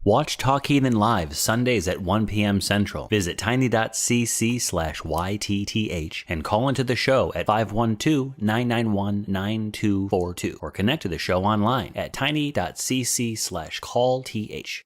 Watch Talk Heathen live Sundays at 1 p.m. Central. Visit tiny.cc/YTTH and call into the show at 512-991-9242 or connect to the show online at tiny.cc/callth.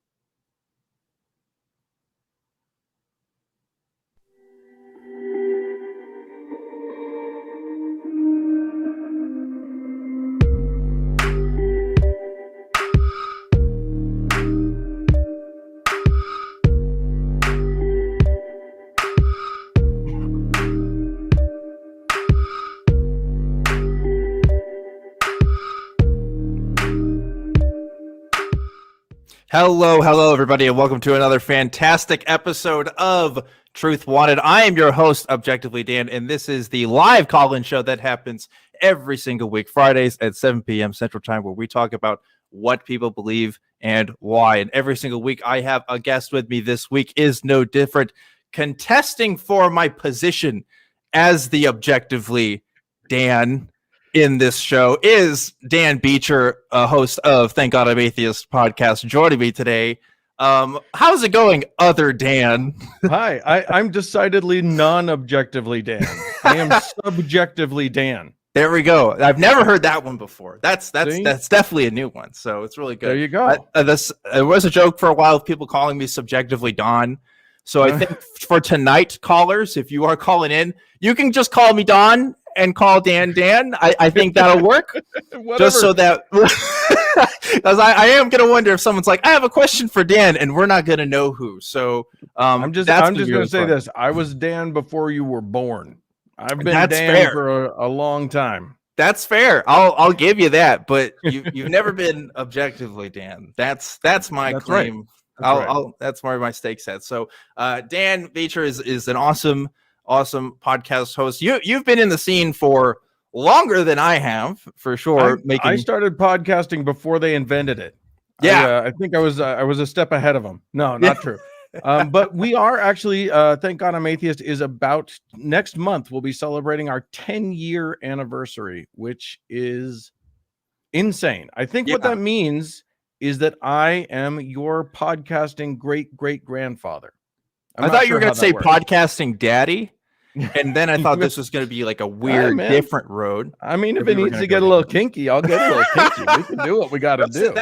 Hello, everybody, and welcome to another fantastic episode of Truth Wanted. I am your host, ObjectivelyDan, and this is the live call-in show that happens every single week, Fridays at 7 p.m. Central Time, where we talk about what people believe and why. And every single week, I have a guest with me. This week is no different. Contesting for my position as the Objectively Dan in this show is Dan Beecher, a host of Thank God I'm Atheist podcast, joining me today. How's it going, other Dan? Hi, I'm decidedly non-objectively Dan. I am subjectively Dan. There we go. I've never heard that one before. That's definitely a new one. So it's really good. There you go. There was a joke for a while of people calling me subjectively Don. So I think for tonight, callers, if you are calling in, you can just call me Don and call Dan. I think that'll work. Just so that, because I am going to wonder if someone's like, I have a question for Dan, and we're not going to know who. So I'm just going to say this. I was Dan before you were born. I've been Dan fair. For a long time. That's fair. I'll give you that. But you've never been objectively Dan. That's my claim. Right. That's where my stakes at. So Dan Beecher is an awesome podcast host. You've been in the scene for longer than I have, for sure. I started podcasting before they invented it. Yeah, I think I was a step ahead of them. No, not true. But we are actually, Thank God I'm Atheist is about next month. We'll be celebrating our 10-year anniversary, which is insane. I think what that means is that I am your podcasting great-great-grandfather. I thought you were going to say podcasting daddy. And then I thought this was going to be like a weird, different road. I mean, if it needs to get a little kinky, I'll get a little kinky. We can do what we got to do.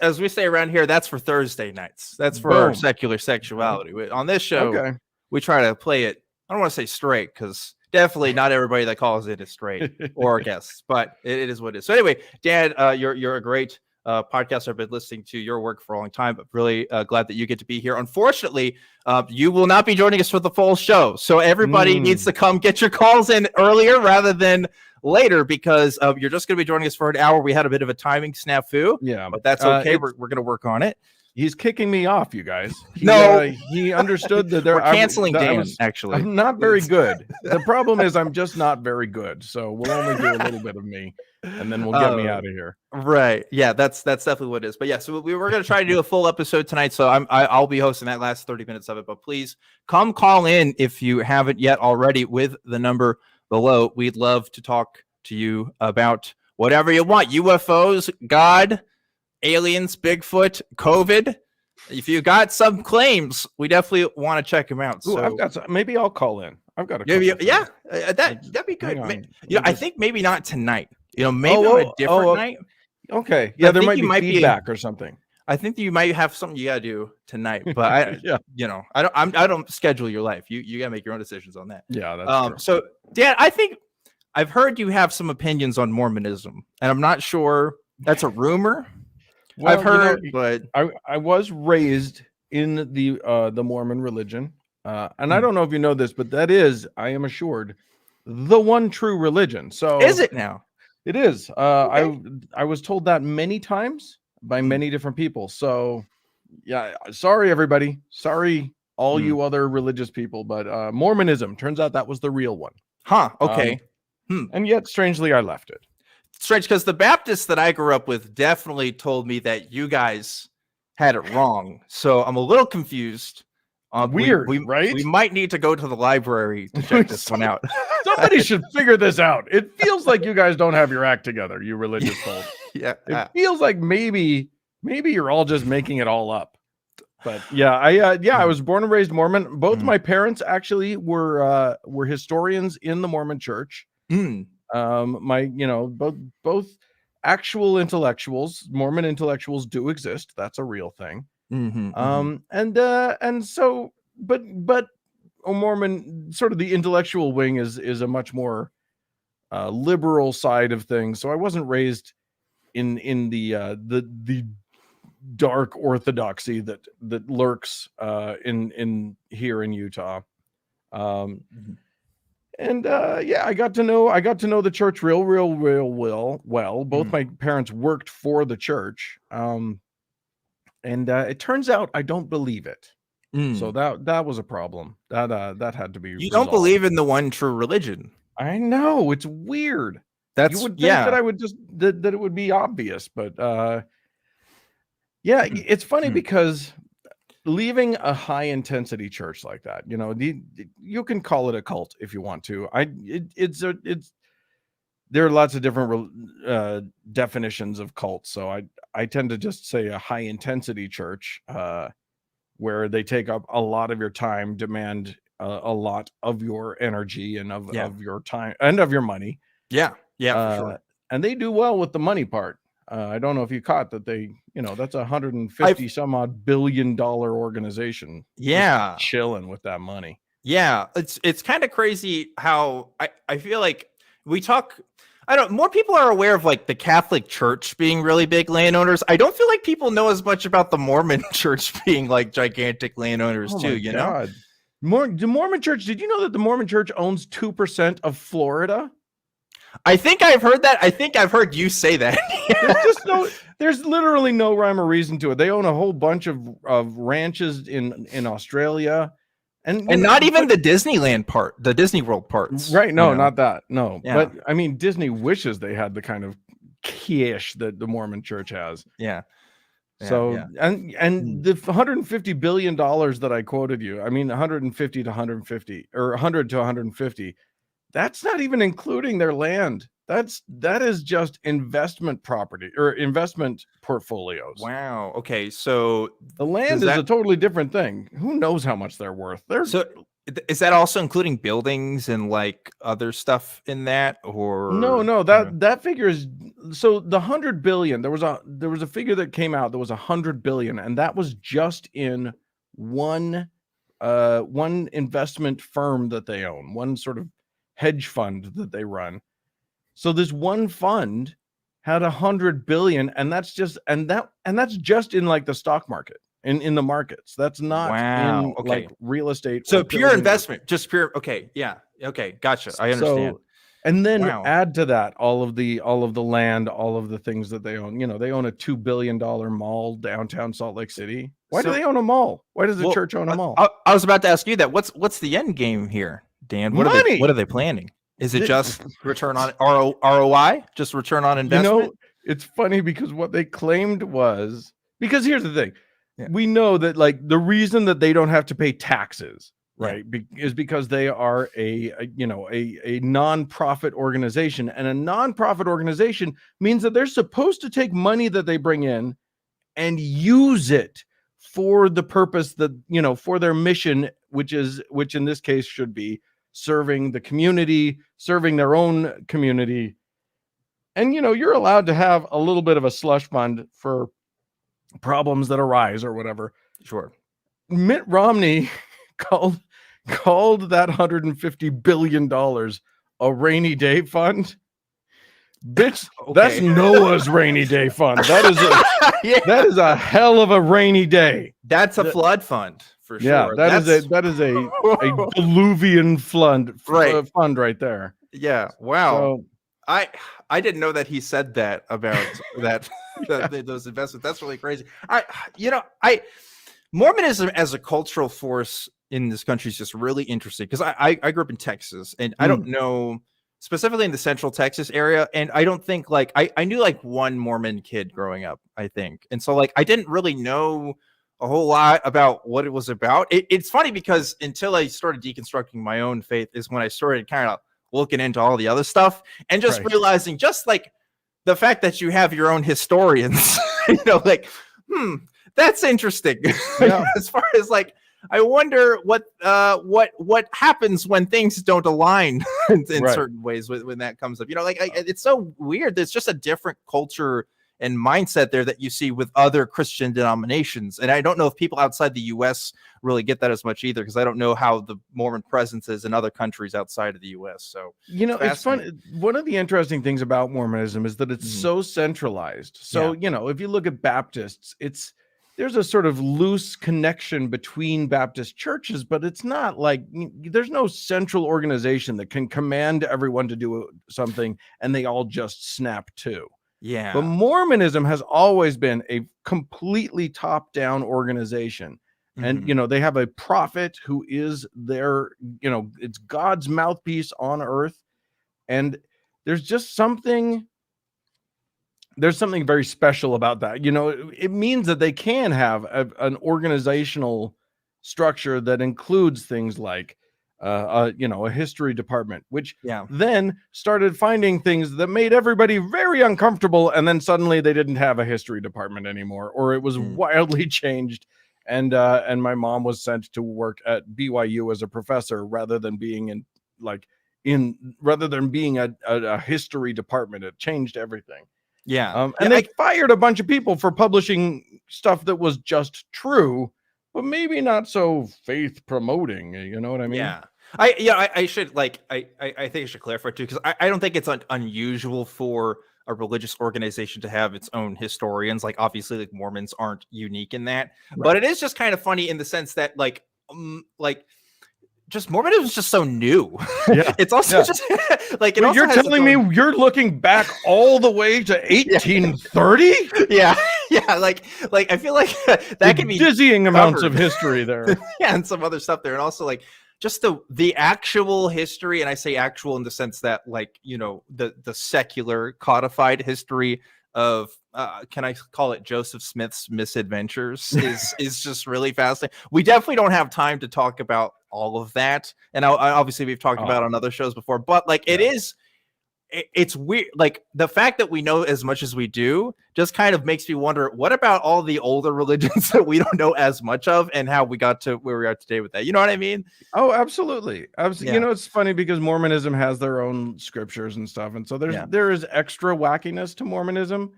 As we say around here, that's for Thursday nights. That's for our secular sexuality. On this show, we try to play it. I don't want to say straight, because definitely not everybody that calls it is straight or guests, but it is what it is. So anyway, Dan, you're a great podcast. I've been listening to your work for a long time, but really glad that you get to be here. Unfortunately, you will not be joining us for the full show. So everybody needs to come get your calls in earlier rather than later, because you're just going to be joining us for an hour. We had a bit of a timing snafu. Yeah, but that's okay. We're going to work on it. He's kicking me off, you guys. He understood that we're canceling Dan. Actually, I'm not very good. The problem is I'm just not very good. So we'll only do a little bit of me, and then we'll get me out of here. Right? Yeah, that's definitely what it is. But yeah, so we're going to try to do a full episode tonight. So I'll be hosting that last 30 minutes of it. But please come call in if you haven't yet already with the number below. We'd love to talk to you about whatever you want: UFOs, God, aliens, Bigfoot, COVID. If you got some claims, we definitely want to check them out. So I've got some, maybe I'll call in. I've got a that'd be good. I think maybe not tonight. Maybe on a different night. Okay. Yeah, there might be feedback or something. I think you might have something you gotta do tonight, but I don't schedule your life. You gotta make your own decisions on that. Yeah, that's true. So Dan, I think I've heard you have some opinions on Mormonism, and I'm not sure that's a rumor. Well, I've heard, but I was raised in the Mormon religion, and I don't know if you know this, but that is, I am assured, the one true religion. So is it now? It is. Okay. I was told that many times by many different people. So yeah, sorry everybody, sorry all you other religious people, but Mormonism turns out that was the real one. Huh? Okay. And yet, strangely, I left it. Strange, because the Baptists that I grew up with definitely told me that you guys had it wrong. So I'm a little confused. Weird, right? We might need to go to the library to check this one out. Somebody should figure this out. It feels like you guys don't have your act together, you religious folks. Yeah. It feels like maybe you're all just making it all up. But yeah, I was born and raised Mormon. Both my parents actually were historians in the Mormon Church. Both actual intellectuals, Mormon intellectuals do exist. That's a real thing. And so, but a Mormon, sort of the intellectual wing is a much more liberal side of things. So I wasn't raised in the dark orthodoxy that lurks in here in Utah. And I got to know the church real well. Both my parents worked for the church. And it turns out I don't believe it. So that was a problem. That had to be You resolved. don't believe in the one true religion. I know, it's weird. You would think that I would just that it would be obvious, but it's funny because leaving a high intensity church like that, you can call it a cult if you want to. There are lots of different definitions of cults, so I tend to just say a high intensity church where they take up a lot of your time, demand a lot of your energy and of your time and of your money. For sure. And they do well with the money part. I don't know if you caught that that's $150 some odd $billion organization. Yeah. Chilling with that money. Yeah. It's kind of crazy how I feel like more people are aware of like the Catholic Church being really big landowners. I don't feel like people know as much about the Mormon Church being like gigantic landowners too, you know? The Mormon Church, did you know that the Mormon Church owns 2% of Florida? I think I've heard that. I think I've heard you say that. There's literally no rhyme or reason to it. They own a whole bunch of ranches in Australia. And not even the Disneyland part, the Disney World parts. Right. No, not that. No. Yeah. But I mean, Disney wishes they had the kind of cash that the Mormon Church has. Yeah. So, and the $150 billion that I quoted you, I mean, 150 to 150 or 100 to 150, that's not even including their land. That is just investment property or investment portfolios. Wow. Okay. So the land is a totally different thing. Who knows how much they're worth? So is that also including buildings and like other stuff in that, or no? That figure is so the 100 billion. There was a figure that came out that was 100 billion, and that was just in one investment firm that they own, one sort of hedge fund that they run. So this one fund had 100 billion, and that's just in like the stock market, in the markets. That's not in like real estate. So pure investment, just pure. Okay. Yeah. Okay. Gotcha. I understand. And then add to that all of the land, all of the things that they own. They own a $2 billion mall downtown Salt Lake City. Why do they own a mall? Why does the church own a mall? I was about to ask you that. What's the end game here, Dan? What are they planning? Is it just return on ROI? Just return on investment? It's funny because what they claimed was, because here's the thing. Yeah. We know that like the reason that they don't have to pay taxes, right, is because they are a nonprofit organization, and a nonprofit organization means that they're supposed to take money that they bring in and use it for the purpose that, for their mission, which in this case should be serving the community, serving their own community. And, you're allowed to have a little bit of a slush fund for problems that arise or whatever. Sure. Mitt Romney called that $150 billion a rainy day fund. Bitch, that's Noah's rainy day fund. That is a hell of a rainy day. That's a flood fund. For sure. Yeah, that is a diluvian fund right there. Yeah. Wow. So, I didn't know that he said that about those investments. That's really crazy. Mormonism as a cultural force in this country is just really interesting because I grew up in Texas, and I don't know specifically in the Central Texas area, and I don't think like I knew like one Mormon kid growing up, I think, and so like I didn't really know a whole lot about what it was about. It's funny because until I started deconstructing my own faith is when I started kind of looking into all the other stuff and just realizing just like the fact that you have your own historians, That's interesting. Yeah. As far as like, I wonder what happens when things don't align in Right. certain ways when that comes up. You know, like it's so weird. There's just a different culture and mindset there that you see with other Christian denominations. And I don't know if people outside the US really get that as much either, because I don't know how the Mormon presence is in other countries outside of the US. So, you know, it's fun. One of the interesting things about Mormonism is that it's so centralized. So, you know, if you look at Baptists, there's a sort of loose connection between Baptist churches, but it's not like there's no central organization that can command everyone to do something and they all just snap to. Yeah. But Mormonism has always been a completely top-down organization. And, you know, they have a prophet who is their, you know, it's God's mouthpiece on earth. And there's just something very special about that. You know, it means that they can have an organizational structure that includes things like, you know, a history department, which then started finding things that made everybody very uncomfortable. And then suddenly they didn't have a history department anymore, or it was wildly changed. And my mom was sent to work at BYU as a professor rather than being rather than being a history department. It changed everything. Yeah. And they fired a bunch of people for publishing stuff that was just true, but maybe not so faith promoting. You know what I mean? Yeah. I should think I should clarify too, because I don't think it's unusual for a religious organization to have its own historians. Like obviously, like Mormons aren't unique in that, but it is just kind of funny in the sense that just Mormonism is just so new. Yeah, it's also just like Wait, you're telling me you're looking back all the way to 1830? Yeah. Like I feel like that could be dizzying amounts of history there. Yeah, and some other stuff there, and also like just the actual history, and I say actual in the sense that like, you know, the secular codified history of can I call it Joseph Smith's misadventures is just really fascinating. We definitely don't have time to talk about all of that, and obviously we've talked about it on other shows before, but like it's weird. Like the fact that we know as much as we do just kind of makes me wonder, what about all the older religions that we don't know as much of, and how we got to where we are today with that? You know what I mean? Oh, absolutely. You know, it's funny because Mormonism has their own scriptures and stuff. And so there is extra wackiness to Mormonism,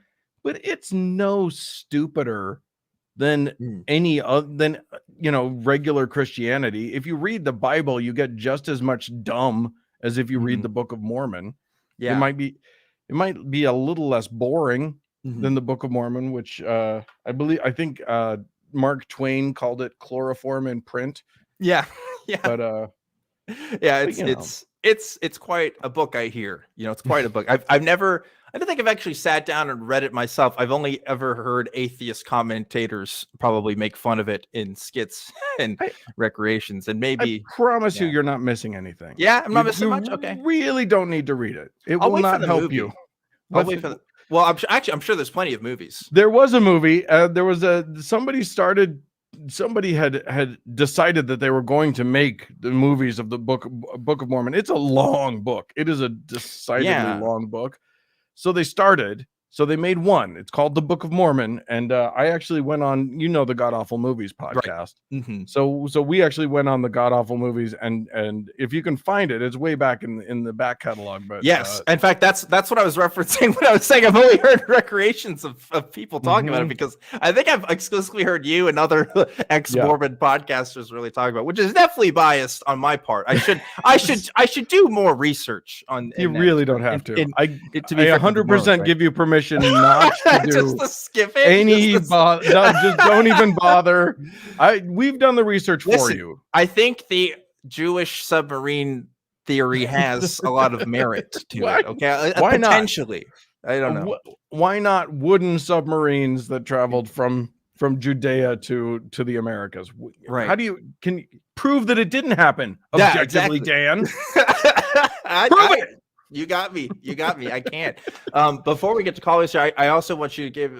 but it's no stupider than any other, you know, regular Christianity. If you read the Bible, you get just as much dumb as if you read the Book of Mormon. Yeah, it might be a little less boring than the Book of Mormon, which I think Mark Twain called it chloroform in print. Yeah. But it's quite a book. I hear, you know, it's quite a book. I don't think I've actually sat down and read it myself. I've only ever heard atheist commentators probably make fun of it in skits and recreations, and maybe I promise you're not missing anything. Yeah, I'm not missing much. Okay, really don't need to read it. It will not help you. I'll wait for well, I'm sure there's plenty of movies. There was a movie. There was somebody had decided that they were going to make the movies of the Book of Mormon. It's a long book. It is a decidedly long book. So they made one. It's called The Book of Mormon. And I actually went on, you know, the God Awful Movies podcast. Right. So we actually went on the God Awful Movies, and if you can find it, it's way back in the back catalog. But yes, in fact, that's what I was referencing when I was saying I've only heard recreations of people talking about it, because I think I've exclusively heard you and other ex-Mormon podcasters really talk about it, which is definitely biased on my part. I should do more research on. You really don't have to. I 100% give you permission not to do just to skip it. Just don't even bother. We've done the research for you. I think the Jewish submarine theory has a lot of merit to it. Okay, why potentially? Not? I don't know. Why not wooden submarines that traveled from Judea to the Americas? Right? Can you prove that it didn't happen? Objectively, Dan. Prove it. You got me. I can't. Before we get to callers here, I also want you to give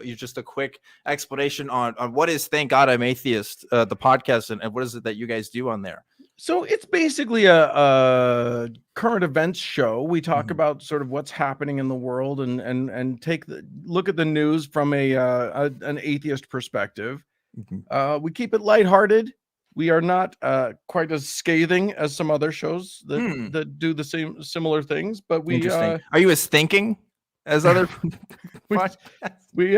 you just a quick explanation on what is Thank God I'm Atheist, the podcast, and what is it that you guys do on there? So it's basically a current events show. We talk about sort of what's happening in the world and look at the news from an atheist perspective. We keep it lighthearted. We are not quite as scathing as some other shows that do the similar things, but we Interesting. Are you as thinking as other podcasts? we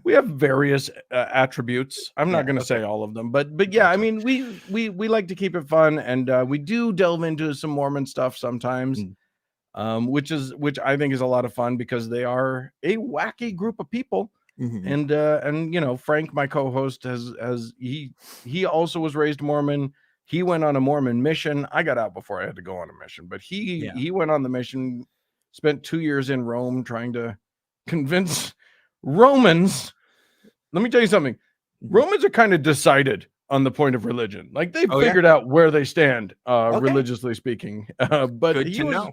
we have various attributes. I'm not going to say all of them, but yeah, I mean, we like to keep it fun, and we do delve into some Mormon stuff sometimes, which I think is a lot of fun because they are a wacky group of people. And Frank, my co-host, he also was raised Mormon. He went on a Mormon mission. I got out before I had to go on a mission, but he went on the mission, spent 2 years in Rome trying to convince Romans. Let me tell you something. Romans are kind of decided on the point of religion. Like they've figured out where they stand, religiously speaking. But he was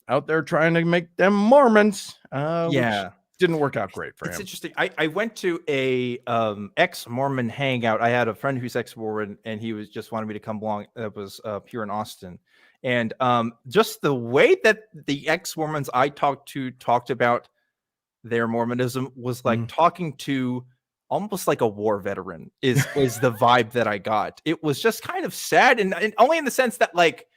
out there trying to make them Mormons. Which didn't work out great for him. It's interesting. I went to a ex-Mormon hangout. I had a friend who's ex-Mormon, and he was just wanted me to come along. That was here in Austin. And just the way that the ex-Mormons I talked about their Mormonism was like talking to almost like a war veteran is the vibe that I got. It was just kind of sad, and only in the sense that like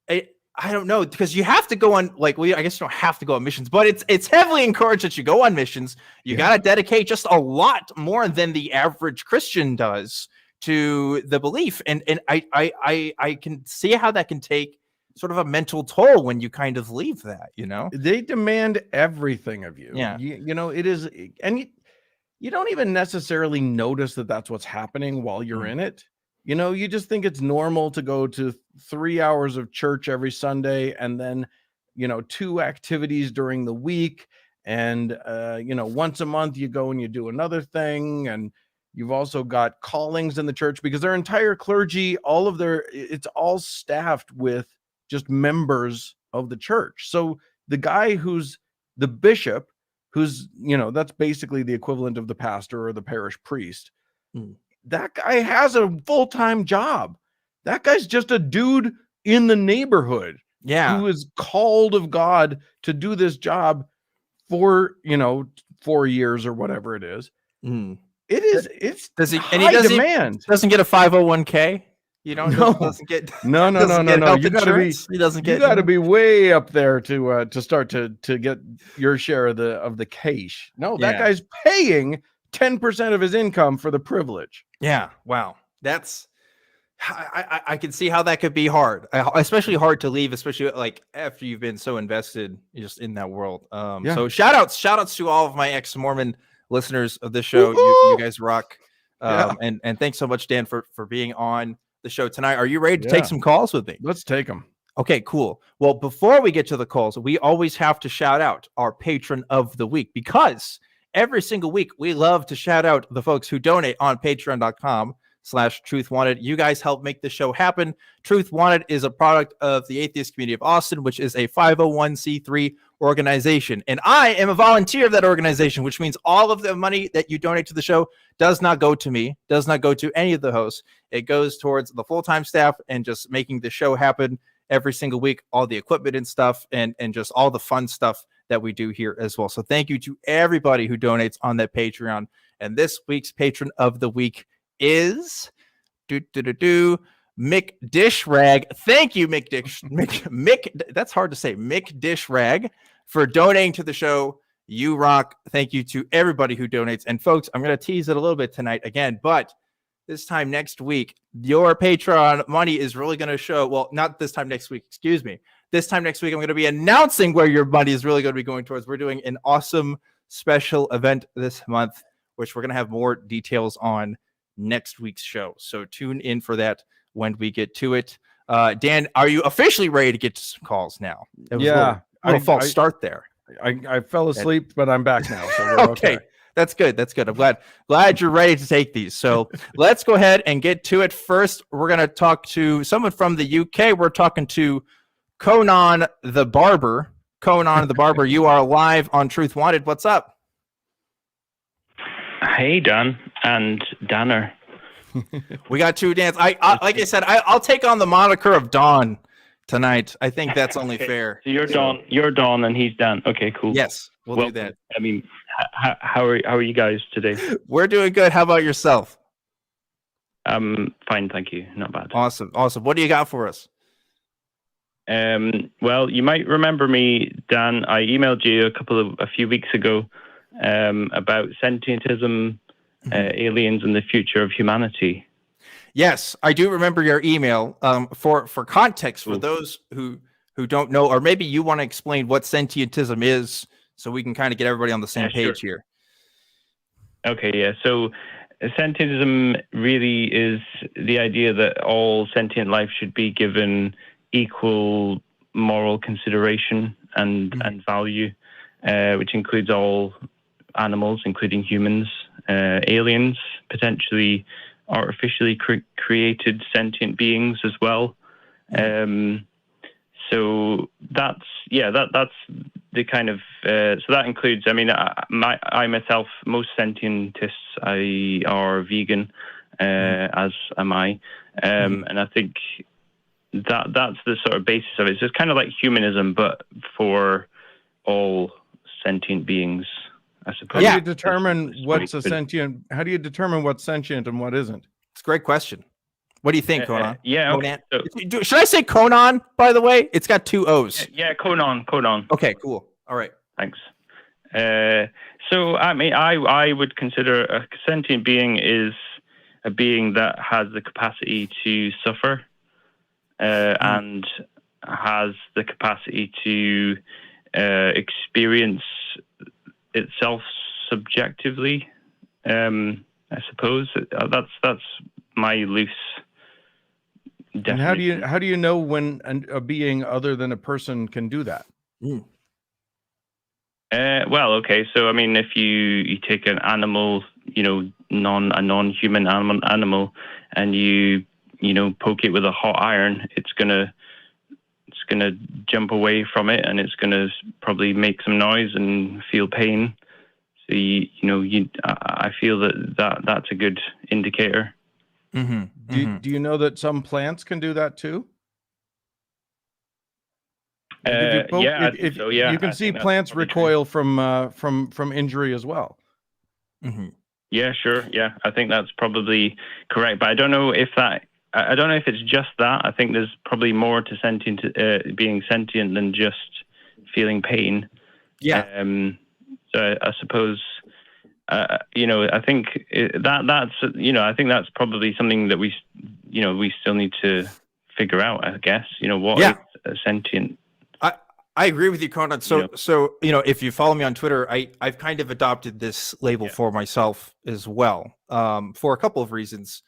I don't know, because you have to go on, like, I guess you don't have to go on missions, but it's heavily encouraged that you go on missions. You got to dedicate just a lot more than the average Christian does to the belief. And I can see how that can take sort of a mental toll when you kind of leave that, They demand everything of you. Yeah. It is, and you don't even necessarily notice that that's what's happening while you're in it. You just think it's normal to go to 3 hours of church every Sunday and then, 2 activities during the week. And, once a month you go and you do another thing. And you've also got callings in the church because their entire clergy, it's all staffed with just members of the church. So the guy who's the bishop, who's, that's basically the equivalent of the pastor or the parish priest. That guy has a full-time job. That guy's just a dude in the neighborhood who is called of God to do this job for, 4 years or whatever it is. It's high demand. Doesn't get a 501k. Doesn't get no. You gotta be way up there to start to get your share of the cash. No, that guy's paying 10% of his income for the privilege. Yeah. Wow. That's, I can see how that could be hard, especially hard to leave, especially like after you've been so invested just in that world. So shout outs to all of my ex-Mormon listeners of this show. You guys rock. And thanks so much, Dan, for being on the show tonight. Are you ready to take some calls with me? Let's take them. Okay, cool. Well, before we get to the calls, we always have to shout out our patron of the week, because every single week we love to shout out the folks who donate on patreon.com/truthwanted. You guys help make the show happen. Truth Wanted is a product of the Atheist Community of Austin, which is a 501c3 organization. And I am a volunteer of that organization, which means all of the money that you donate to the show does not go to me, does not go to any of the hosts. It goes towards the full-time staff and just making the show happen every single week, all the equipment and stuff, and just all the fun stuff that we do here as well. So thank you to everybody who donates on that Patreon. And this week's patron of the week is McDishrag. Thank you, Mick. That's hard to say. McDishrag, for donating to the show. You rock. Thank you to everybody who donates. And folks, I'm going to tease it a little bit tonight again, but this time next week, your Patreon money is really going to show. Well, not this time next week. Excuse me. This time next week, I'm going to be announcing where your money is really going to be going towards. We're doing an awesome special event this month, which we're going to have more details on next week's show. So tune in for that when we get to it. Dan, are you officially ready to get to some calls now? A false start there. I fell asleep, but I'm back now. So we're okay. That's good. I'm glad you're ready to take these. So let's go ahead and get to it. First, we're going to talk to someone from the UK. We're talking to Cononthebarber. Cononthebarber, you are live on Truth Wanted. What's up? Hey, Dan and Danner. We got two Dans. Like I said, I'll take on the moniker of Don tonight. I think that's only fair. So you're Don, and he's Dan. Okay, cool. Yes, we'll do that. I mean, how are you guys today? We're doing good. How about yourself? Fine, thank you. Not bad. Awesome. What do you got for us? Well, you might remember me, Dan. I emailed you a few weeks ago about sentientism, aliens, and the future of humanity. Yes, I do remember your email. For context, for those who don't know, or maybe you want to explain what sentientism is, so we can kind of get everybody on the same page here. Okay, yeah. So sentientism really is the idea that all sentient life should be given equal moral consideration and value, which includes all animals, including humans, aliens, potentially artificially created sentient beings as well. So that's the kind of so that includes. I mean, I myself, most sentientists are vegan, as am I, and I think that's the sort of basis of it. So it's kind of like humanism, but for all sentient beings, I suppose. How do you determine what's a sentient? How do you determine what's sentient and what isn't? It's a great question. What do you think, Conan? Yeah. Okay. Should I say Conan, by the way? It's got two O's. Yeah, Conan. Okay, cool. All right. Thanks. So, I mean, I would consider a sentient being is a being that has the capacity to suffer and has the capacity to experience itself subjectively. I suppose that's my loose definition. And how do you know when a being other than a person can do that? Well, okay. So I mean, if you take an animal, a non-human animal, and you poke it with a hot iron, it's gonna jump away from it, and it's gonna probably make some noise and feel pain. So I feel that's a good indicator. Do you know that some plants can do that too? You can see plants recoil from injury as well. Yeah, sure. Yeah, I think that's probably correct, but I don't know if it's just that. I think there's probably more to being sentient than just feeling pain. Yeah. So I suppose, I think I think that's probably something that we still need to figure out. I guess what is a sentient. I agree with you, Conan. So if you follow me on Twitter, I've kind of adopted this label for myself as well, for a couple of reasons.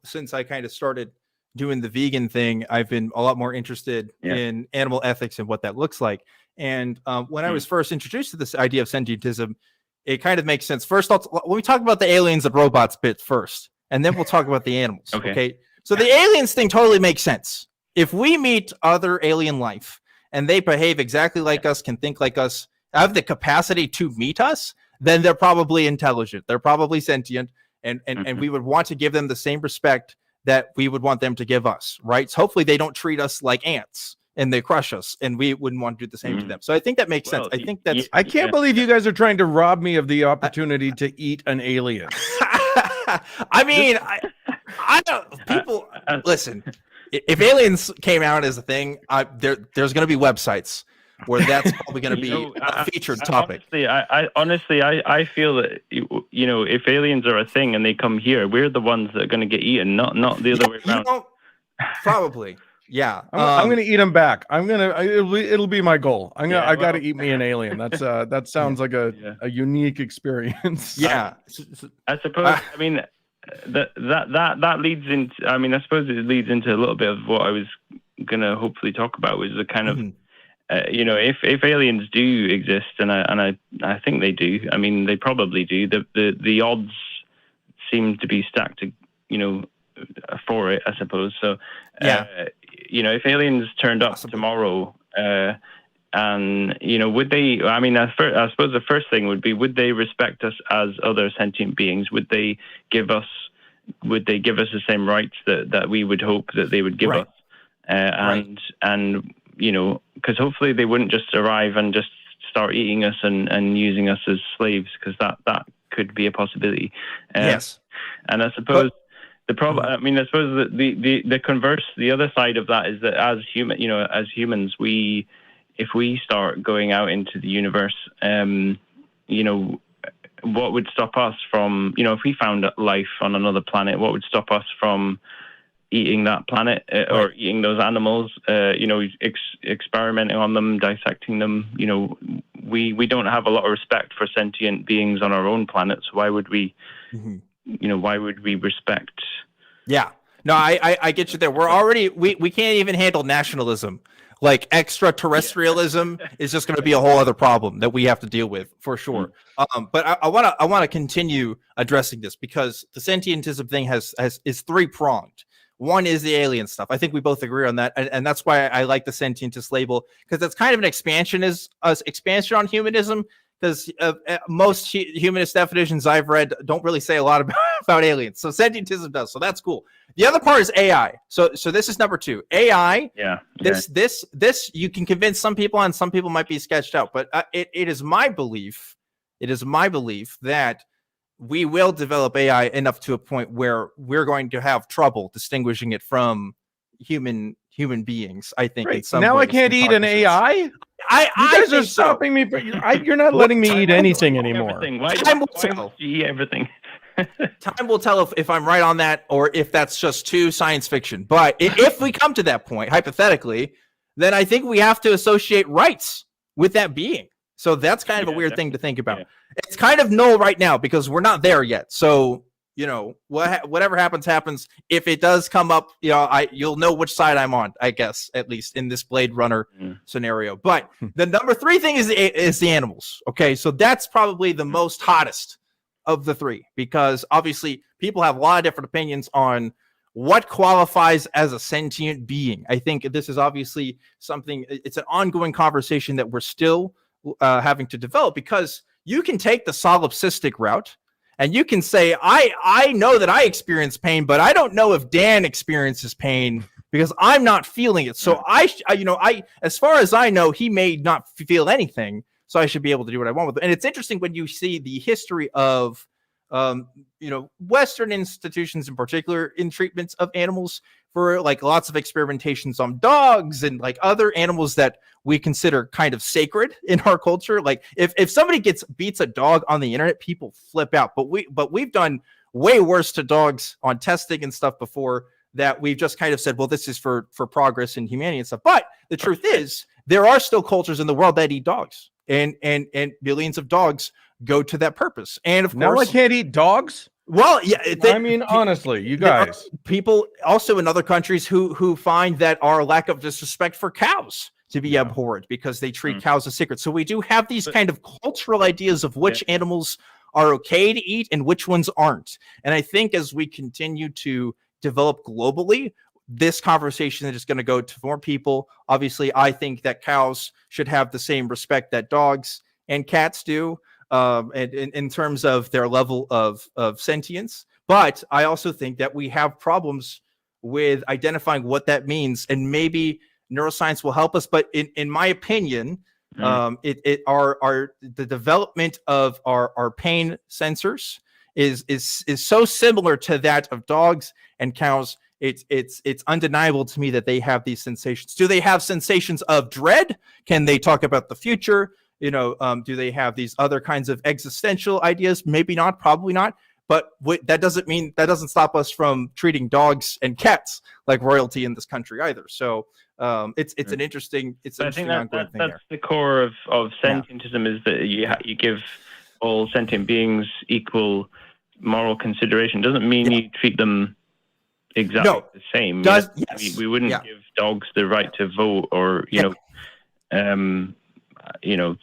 Since I kind of started doing the vegan thing, I've been a lot more interested in animal ethics and what that looks like. And when I was first introduced to this idea of sentientism, it kind of makes sense. First, let me talk about the aliens and robots bit first, and then we'll talk about the animals. Okay? So the aliens thing totally makes sense. If we meet other alien life and they behave exactly like us, can think like us, have the capacity to meet us, then they're probably intelligent. They're probably sentient, and we would want to give them the same respect that we would want them to give us, right? So hopefully they don't treat us like ants and they crush us, and we wouldn't want to do the same to them. So I think that makes sense. I think that's... I can't believe you guys are trying to rob me of the opportunity to eat an alien. I mean, I don't... People... Listen, if aliens came out as a thing, there's going to be websites where that's probably going to be a featured topic. Honestly, I feel that if aliens are a thing and they come here, we're the ones that are going to get eaten, not the other way around. Probably, yeah. I'm going to eat them back. It'll be my goal. I got to eat me an alien. That sounds like a unique experience. Yeah, I suppose. I mean. That leads into. I mean, I suppose it leads into a little bit of what I was gonna hopefully talk about, was the kind of, if aliens do exist, and I think they do. I mean, they probably do. The odds seem to be stacked, for it, I suppose. So, if aliens turned up tomorrow, and would they? I mean, I suppose the first thing would be: would they respect us as other sentient beings? Would they give us, would they give us the same rights that we would hope that they would give us? And because hopefully they wouldn't just arrive and just start eating us and using us as slaves, because that could be a possibility. Yes. And I suppose the problem, I mean, I suppose that the converse, the other side of that is that as humans, if we start going out into the universe, what would stop us from, if we found life on another planet, what would stop us from eating that planet or eating those animals, experimenting on them, dissecting them? We don't have a lot of respect for sentient beings on our own planet. So why would we, why would we respect? Yeah, no, I get you there. We're already, we can't even handle nationalism. Like extraterrestrialism is just going to be a whole other problem that we have to deal with for sure. But I want to continue addressing this, because the sentientism thing is three-pronged. One is the alien stuff. I think we both agree on that, and that's why I like the sentientist label, because that's kind of an expansion on humanism. Because most humanist definitions I've read don't really say a lot about aliens. So sentientism does. So that's cool. The other part is AI. So this is number two. AI. Yeah. This you can convince some people on. Some people might be sketched out. But it is my belief. It is my belief that we will develop AI enough to a point where we're going to have trouble distinguishing it from human beings. I think. Right. Now I can't eat an AI. You guys are stopping me. You're not letting me eat anything anymore. Why must you eat everything? Time will tell if I'm right on that, or if that's just too science fiction. But if we come to that point, hypothetically, then I think we have to associate rights with that being. So that's kind of a weird thing to think about. Yeah. It's kind of null right now because we're not there yet. So, whatever happens. If it does come up, you'll know which side I'm on, I guess, at least in this Blade Runner scenario. But the number three thing is the animals. Okay, so that's probably the most hottest of the three, because obviously people have a lot of different opinions on what qualifies as a sentient being. I think this is obviously it's an ongoing conversation that we're still having to develop, because you can take the solipsistic route and you can say, I know that I experience pain, but I don't know if Dan experiences pain because I'm not feeling it. So I as far as I know, he may not feel anything. So I should be able to do what I want with it. And it's interesting when you see the history of, Western institutions in particular in treatments of animals, for like lots of experimentations on dogs and like other animals that we consider kind of sacred in our culture. Like if somebody beats a dog on the internet, people flip out. But we've done way worse to dogs on testing and stuff before, that we've just kind of said, well, this is for progress in humanity and stuff. But the truth is, there are still cultures in the world that eat dogs, and millions of dogs go to that purpose. And of course, now I can't eat dogs. Well, yeah. Honestly, you guys, people also in other countries who find that our lack of disrespect for cows to be abhorrent, because they treat cows as sacred. So we do have these kind of cultural ideas of which animals are okay to eat and which ones aren't. And I think as we continue to develop globally, this conversation is going to go to more people. Obviously, I think that cows should have the same respect that dogs and cats do, and in terms of their level of sentience. But I also think that we have problems with identifying what that means, and maybe neuroscience will help us. But in my opinion, the development of our pain sensors is so similar to that of dogs and cows. It's undeniable to me that they have these sensations. Do they have sensations of dread? Can they talk about the future? Do they have these other kinds of existential ideas? Maybe not, probably not. But that doesn't stop us from treating dogs and cats like royalty in this country either. So it's an interesting ongoing thing. That's the core of sentientism, is that you give all sentient beings equal moral consideration. Doesn't mean you treat them exactly the same. We wouldn't give dogs the right to vote, or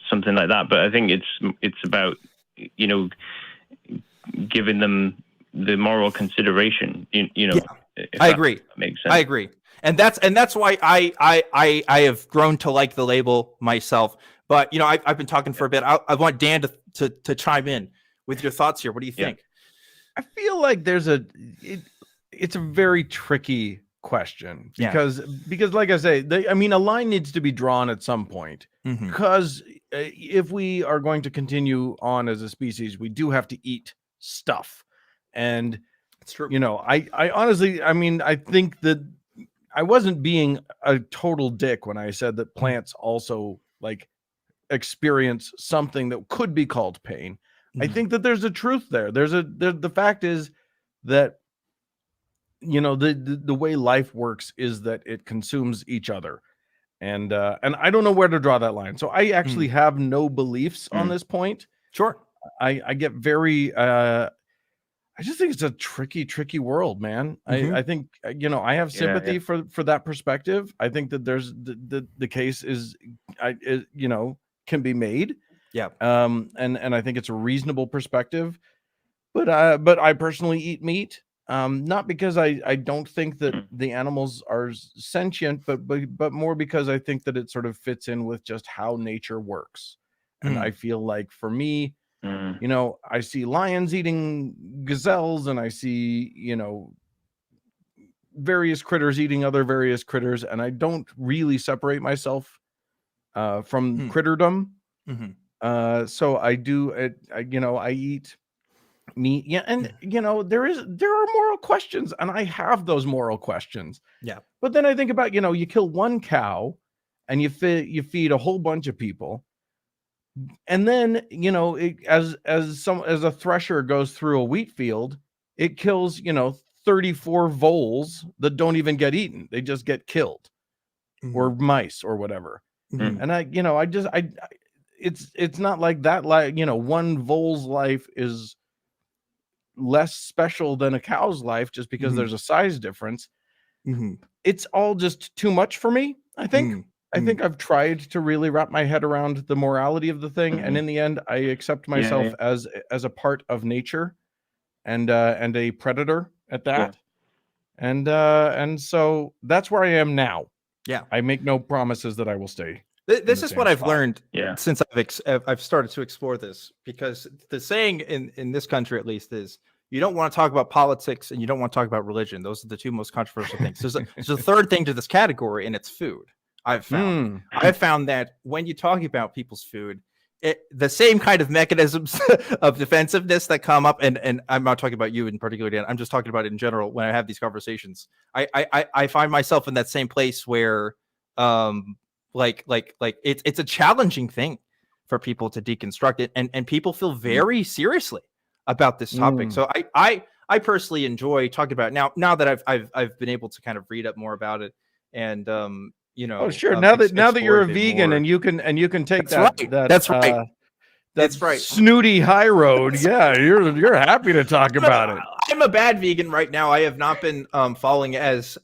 something like that. But I think it's about giving them the moral consideration. I agree. That makes sense. I agree, and that's why I have grown to like the label myself. But I've been talking for a bit. I want Dan to chime in with your thoughts here. What do you think? I feel like it's a very tricky question because like I say, I mean, a line needs to be drawn at some point because if we are going to continue on as a species, we do have to eat stuff. And it's true. I honestly, I mean, I think that I wasn't being a total dick when I said that plants also like experience something that could be called pain. I think that there's a truth there. The fact is that, the way life works is that it consumes each other. And I don't know where to draw that line. So I actually have no beliefs on this point. Sure. I get very, I just think it's a tricky world, man. I think, I have sympathy for that perspective. I think that there's the case can be made. Yeah. And I think it's a reasonable perspective, but I personally eat meat. Not because I don't think that the animals are sentient, but more because I think that it sort of fits in with just how nature works. And I feel like for me, I see lions eating gazelles, and I see, various critters eating other various critters, and I don't really separate myself from critterdom. So I do, I eat meat. Yeah. And, there are moral questions, and I have those moral questions. Yeah. But then I think about, you kill one cow and you feed a whole bunch of people. And then, as a thresher goes through a wheat field, it kills, 34 voles that don't even get eaten. They just get killed or mice or whatever. And it's not like that. Like, one vole's life is less special than a cow's life just because there's a size difference. It's all just too much for me, I think. I think I've tried to really wrap my head around the morality of the thing, and in the end, I accept myself as a part of nature, and a predator at that. And so that's where I am now. Yeah, I make no promises that I will stay. This is what I've learned since I've started to explore this, because the saying in this country, at least, is you don't want to talk about politics and you don't want to talk about religion. Those are the two most controversial things. There's a third thing to this category, and it's food. I've found that when you talk about people's food, the same kind of mechanisms of defensiveness that come up, and I'm not talking about you in particular, Dan. I'm just talking about it in general. When I have these conversations, I find myself in that same place where, like it's a challenging thing for people to deconstruct it, and people feel very seriously about this topic. So I personally enjoy talking about it now that I've been able to kind of read up more about it, and oh sure, now that you're a vegan more. and you can take that's right snooty high road. Yeah, you're happy to talk about it. I'm a bad vegan right now. I have not been following as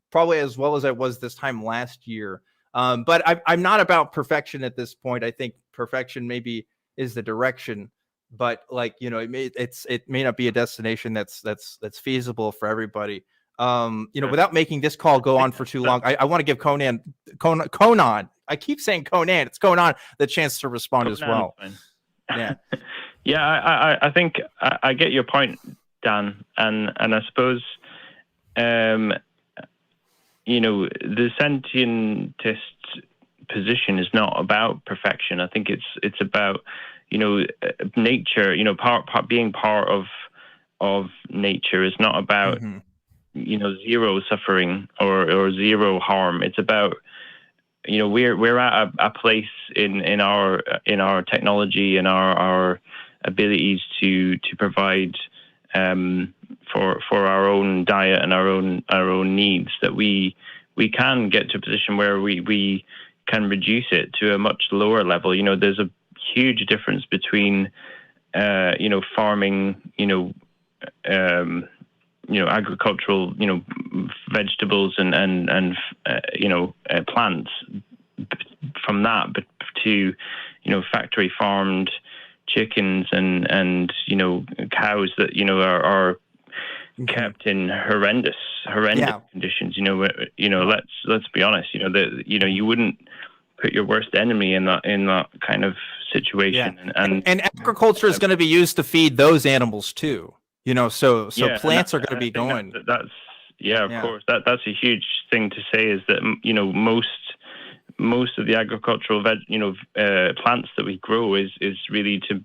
probably as well as I was this time last year. But I'm not about perfection at this point. I think perfection maybe is the direction, but it may not be a destination that's feasible for everybody. Without making this call go on for too long, I want to give Conan. I keep saying Conan. It's Conan the chance to respond as well. Yeah, yeah. I think I get your point, Dan, and I suppose, the sentientist position is not about perfection. I think it's about nature. Being part of nature is not about zero suffering or zero harm. It's about we're at a place in our technology and our abilities to provide for our own diet and our own needs, that we can get to a position where we can reduce it to a much lower level. There's a huge difference between farming agricultural vegetables and plants, from that, but to factory farmed chickens and cows that are kept in horrendous conditions. Let's be honest. You wouldn't put your worst enemy in that kind of situation. And agriculture is going to be used to feed those animals too. You know, so Yeah, plants are going to I be think going. That's of course. That's a huge thing to say, is that most of the agricultural plants that we grow is really to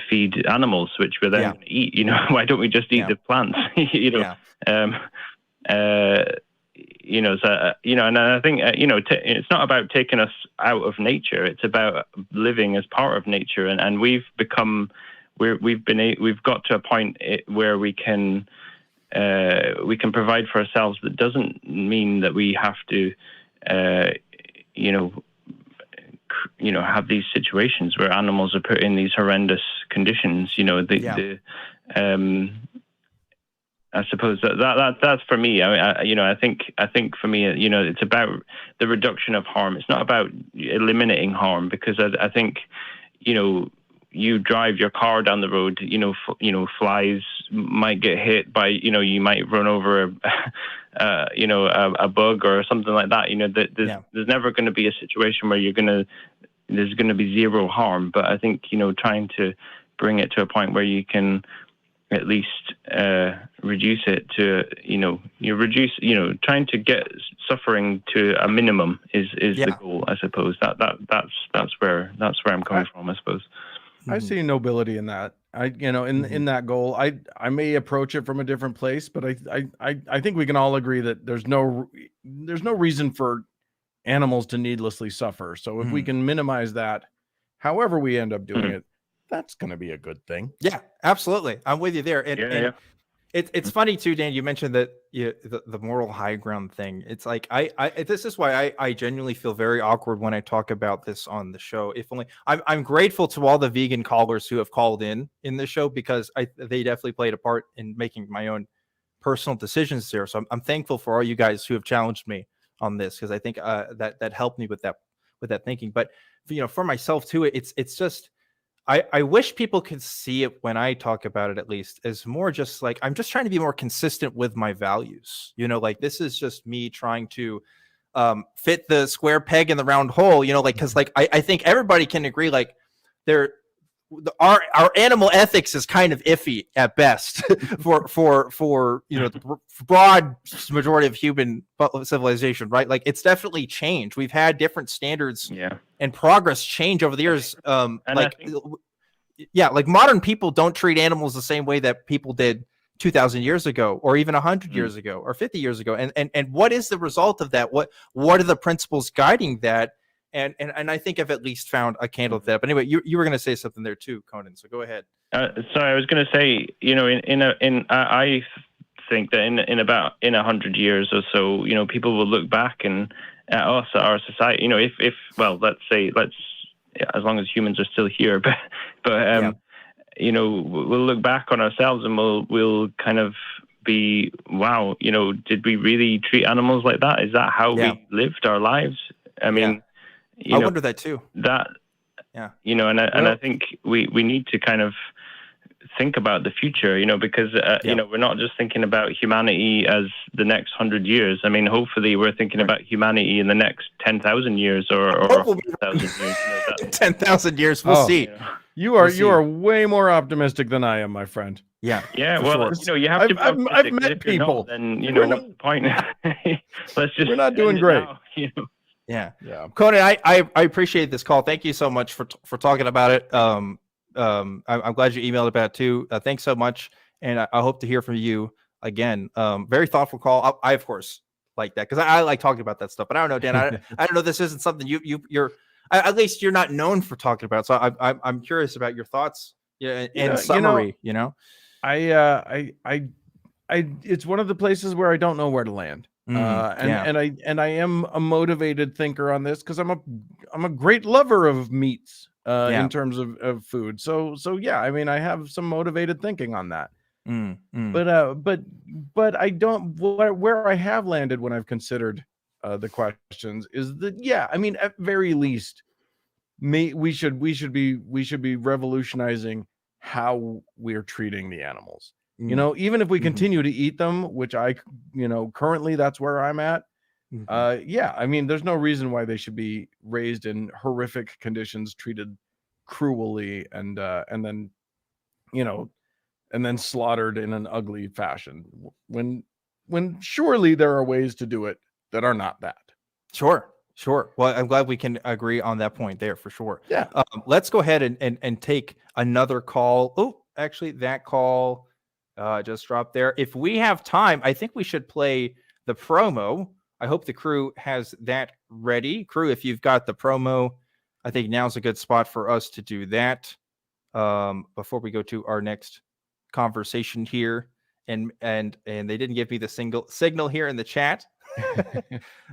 feed animals, which we're then going to eat. You know, why don't we just eat the plants? You know, and I think it's not about taking us out of nature. It's about living as part of nature, and we've got to a point where we can provide for ourselves. That doesn't mean that we have to have these situations where animals are put in these horrendous conditions. You know, I suppose that's for me. I think for me, it's about the reduction of harm. It's not about eliminating harm, because I think, you drive your car down the road, flies might get hit by, you might run over a bug or something like that. There's never going to be a situation where there's going to be zero harm. But I think, trying to bring it to a point where you can at least reduce it to, trying to get suffering to a minimum is the goal, I suppose. That's where I'm coming from, I suppose. I see nobility in that. In that goal, I may approach it from a different place, but I think we can all agree that there's no reason for animals to needlessly suffer. So if we can minimize that, however we end up doing it, that's going to be a good thing. Yeah, absolutely. I'm with you there. And it's funny too, Dan, you mentioned that the moral high ground thing. It's like, this is why I genuinely feel very awkward when I talk about this on the show. If only I'm grateful to all the vegan callers who have called in the show, because they definitely played a part in making my own personal decisions there. So I'm thankful for all you guys who have challenged me on this, because I think that helped me with that thinking. But for myself too, it's just, I wish people could see it when I talk about it, at least, as more just like, I'm just trying to be more consistent with my values. Like, this is just me trying to fit the square peg in the round hole, because I think everybody can agree, like, our animal ethics is kind of iffy at best for the broad majority of human civilization, right? Like, it's definitely changed. We've had different standards and progress change over the years. Like modern people don't treat animals the same way that people did 2,000 years ago, or even 100 years ago, or 50 years ago. And what is the result of that? What are the principles guiding that? And I think I've at least found a candle to that. But anyway, you were going to say something there too, Conan. So go ahead. Sorry, I was going to say, I think that in 100 years or so, people will look back and at us, at our society, let's as long as humans are still here, but we'll look back on ourselves and we'll kind of be, wow, did we really treat animals like that? Is that how we lived our lives? I mean, I wonder that too. I think we need to kind of think about the future, because we're not just thinking about humanity as the next 100 years. I mean, hopefully we're thinking about humanity in the next 10,000 years or 1,000 years. 10,000 years, we'll see. You are way more optimistic than I am, my friend. Yeah. Well, sure. You have to. I've met people. Then what's the point? We're not doing great. Now, Yeah. Conan, I appreciate this call. Thank you so much for talking about it. I'm glad you emailed about it too. Thanks so much, and I hope to hear from you again. Very thoughtful call. I of course like that, because I like talking about that stuff. But I don't know, Dan. I don't know. This isn't something you're at least you're not known for talking about. So I'm curious about your thoughts. In summary, I it's one of the places where I don't know where to land. And I am a motivated thinker on this, because I'm a great lover of meats in terms of food. So yeah, I mean, I have some motivated thinking on that. But I don't, where I have landed when I've considered the questions is that, I mean, at very least, we should be revolutionizing how we're treating the animals. Even if we continue to eat them, which currently that's where I'm at. I mean, there's no reason why they should be raised in horrific conditions, treated cruelly, and then, and then slaughtered in an ugly fashion. When surely there are ways to do it that are not that. Sure. Well, I'm glad we can agree on that point there for sure. Yeah. Let's go ahead and take another call. Oh, actually, that call just dropped there. If we have time, I think we should play the promo. I hope the crew has that ready. Crew, if you've got the promo, I think now's a good spot for us to do that before we go to our next conversation here. And they didn't give me the signal here in the chat.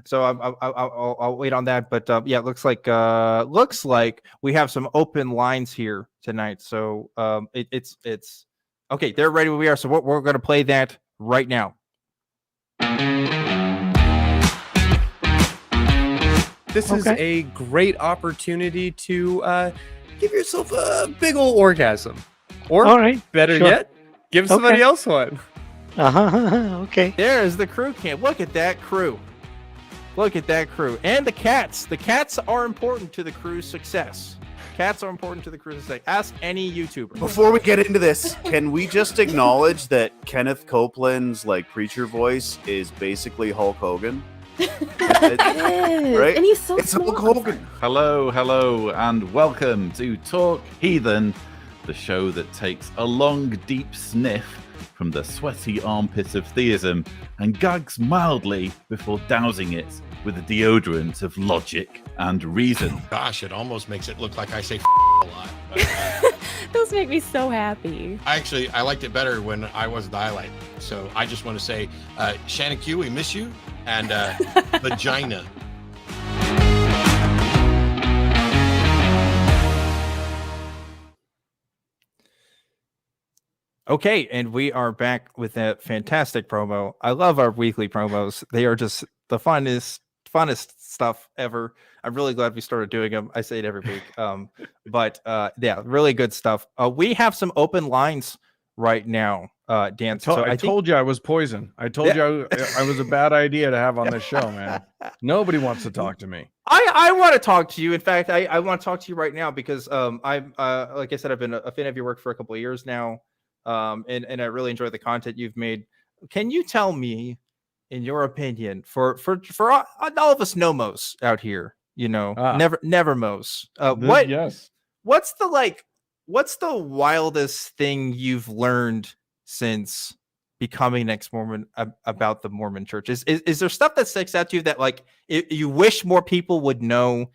So I'll wait on that. But yeah, it looks like we have some open lines here tonight. So it's okay. They're ready where we are. So we're going to play that right now. This is a great opportunity to give yourself a big old orgasm. Or better yet, give somebody else one. Okay. There's the crew camp. Look at that crew. And the cats. The cats are important to the crew's success. Ask any YouTuber. Before we get into this, can we just acknowledge that Kenneth Copeland's preacher voice is basically Hulk Hogan? Right? And he's so it's small. Hulk Hogan. Hello, and welcome to Talk Heathen, the show that takes a long, deep sniff from the sweaty armpit of theism and gags mildly before dousing it with the deodorant of logic and reason. Gosh, it almost makes it look like I say a lot. But, Those make me so happy. I liked it better when I was dialect. So I just want to say, Shannon Q, we miss you, and vagina. Okay, and we are back with a fantastic promo. I love our weekly promos. They are just the funnest stuff ever. I'm really glad we started doing them. I say it every week. But yeah, really good stuff. We have some open lines right now, Dan. I told you I was poison. I told you I was a bad idea to have on this show, man. Nobody wants to talk to me. I want to talk to you. In fact, I want to talk to you right now because I'm like I said, I've been a fan of your work for a couple of years now. And I really enjoy the content you've made. Can you tell me, in your opinion, for all of us nomos out here, never mos, what's the wildest thing you've learned since becoming an ex-Mormon about the Mormon church? Is there stuff that sticks out to you that you wish more people would know?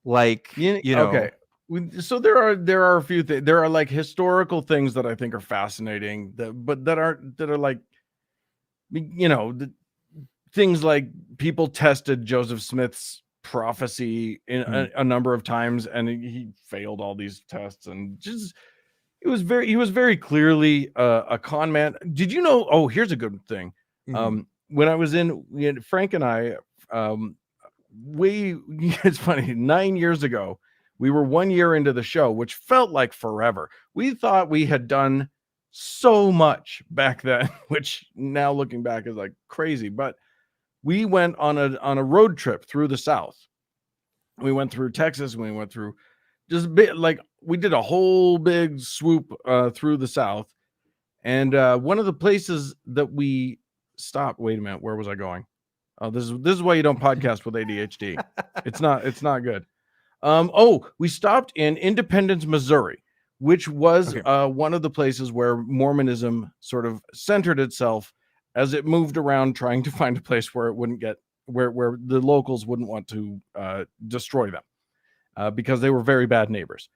Okay. So there are a few things. There are historical things that I think are fascinating, that are things like people tested Joseph Smith's prophecy in a number of times, and he failed all these tests, and he was very clearly a con man. Did you know? Oh, here's a good thing. When I was in Frank and I, it's funny. 9 years ago. We were 1 year into the show, which felt like forever. We thought we had done so much back then, which now looking back is crazy. But we went on a road trip through the South. We went through Texas. We went through we did a whole big swoop through the South. And one of the places that we stopped. Wait a minute, where was I going? Oh, this is why you don't podcast with ADHD. It's not good. We stopped in Independence, Missouri, which was one of the places where Mormonism sort of centered itself as it moved around trying to find a place where it wouldn't get where the locals wouldn't want to destroy them because they were very bad neighbors.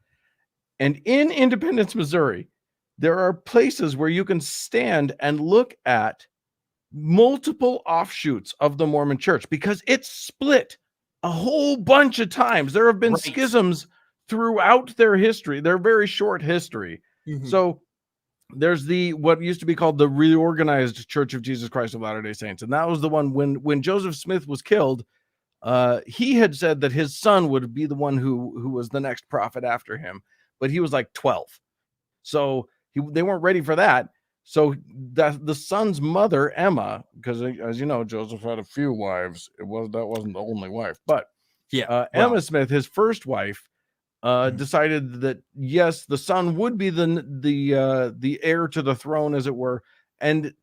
And in Independence, Missouri, there are places where you can stand and look at multiple offshoots of the Mormon church because it's split a whole bunch of times. There have been schisms throughout their history, their very short history. So there's what used to be called the Reorganized Church of Jesus Christ of Latter-day Saints. And that was the one when Joseph Smith was killed, he had said that his son would be the one who was the next prophet after him, but he was 12. So they weren't ready for that. So the son's mother, Emma, because as you know, Joseph had a few wives. That wasn't the only wife, but Emma Smith, his first wife, decided that yes, the son would be the heir to the throne, as it were. And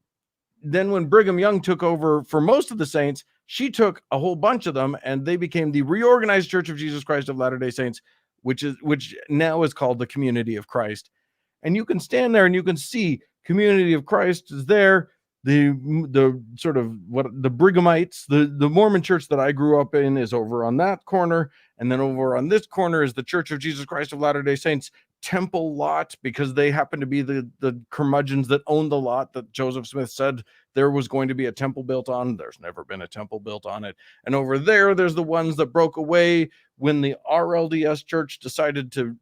then when Brigham Young took over for most of the saints, she took a whole bunch of them, and they became the Reorganized Church of Jesus Christ of Latter-day Saints, which now is called the Community of Christ. And you can stand there and you can see Community of Christ is there. The sort of what the Brighamites, the Mormon church that I grew up in, is over on that corner, and then over on this corner is the Church of Jesus Christ of Latter-day Saints temple lot, because they happen to be the curmudgeons that owned the lot that Joseph Smith said there was going to be a temple built on. There's never been a temple built on it. And over there's the ones that broke away when the RLDS church decided to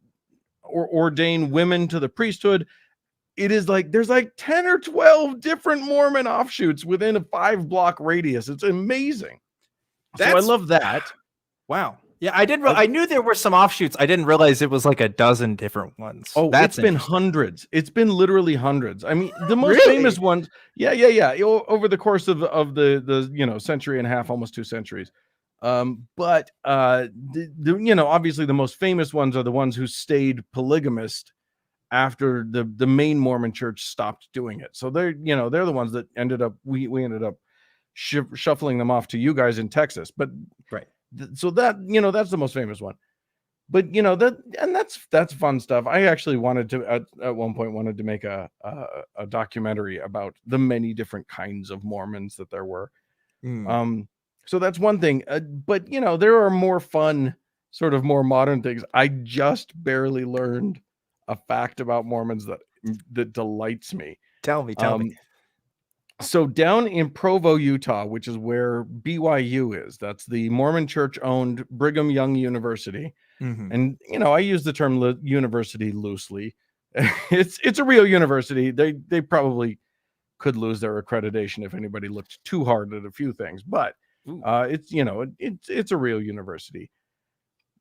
ordain women to the priesthood. It is like there's like 10 or 12 different Mormon offshoots within a 5-block radius. It's amazing. So I love that. Wow. Yeah, I knew there were some offshoots. I didn't realize it was like a dozen different ones. Oh, it's been hundreds. It's been literally hundreds. I mean, the most famous ones. Yeah. Over the course of the century and a half, almost 2 centuries. But obviously the most famous ones are the ones who stayed polygamist after the main Mormon church stopped doing it. So they're the ones that ended up we ended up shuffling them off to you guys in Texas. But right. So that that's the most famous one. But that's fun stuff. I actually wanted to at one point to make a documentary about the many different kinds of Mormons that there were. So that's one thing. But there are more fun, sort of more modern things. I just barely learned a fact about Mormons that delights me. Tell me. So down in Provo, Utah, which is where BYU is, that's the Mormon church-owned Brigham Young University. Mm-hmm. And I use the term university loosely. It's a real university. They probably could lose their accreditation if anybody looked too hard at a few things, but it's a real university.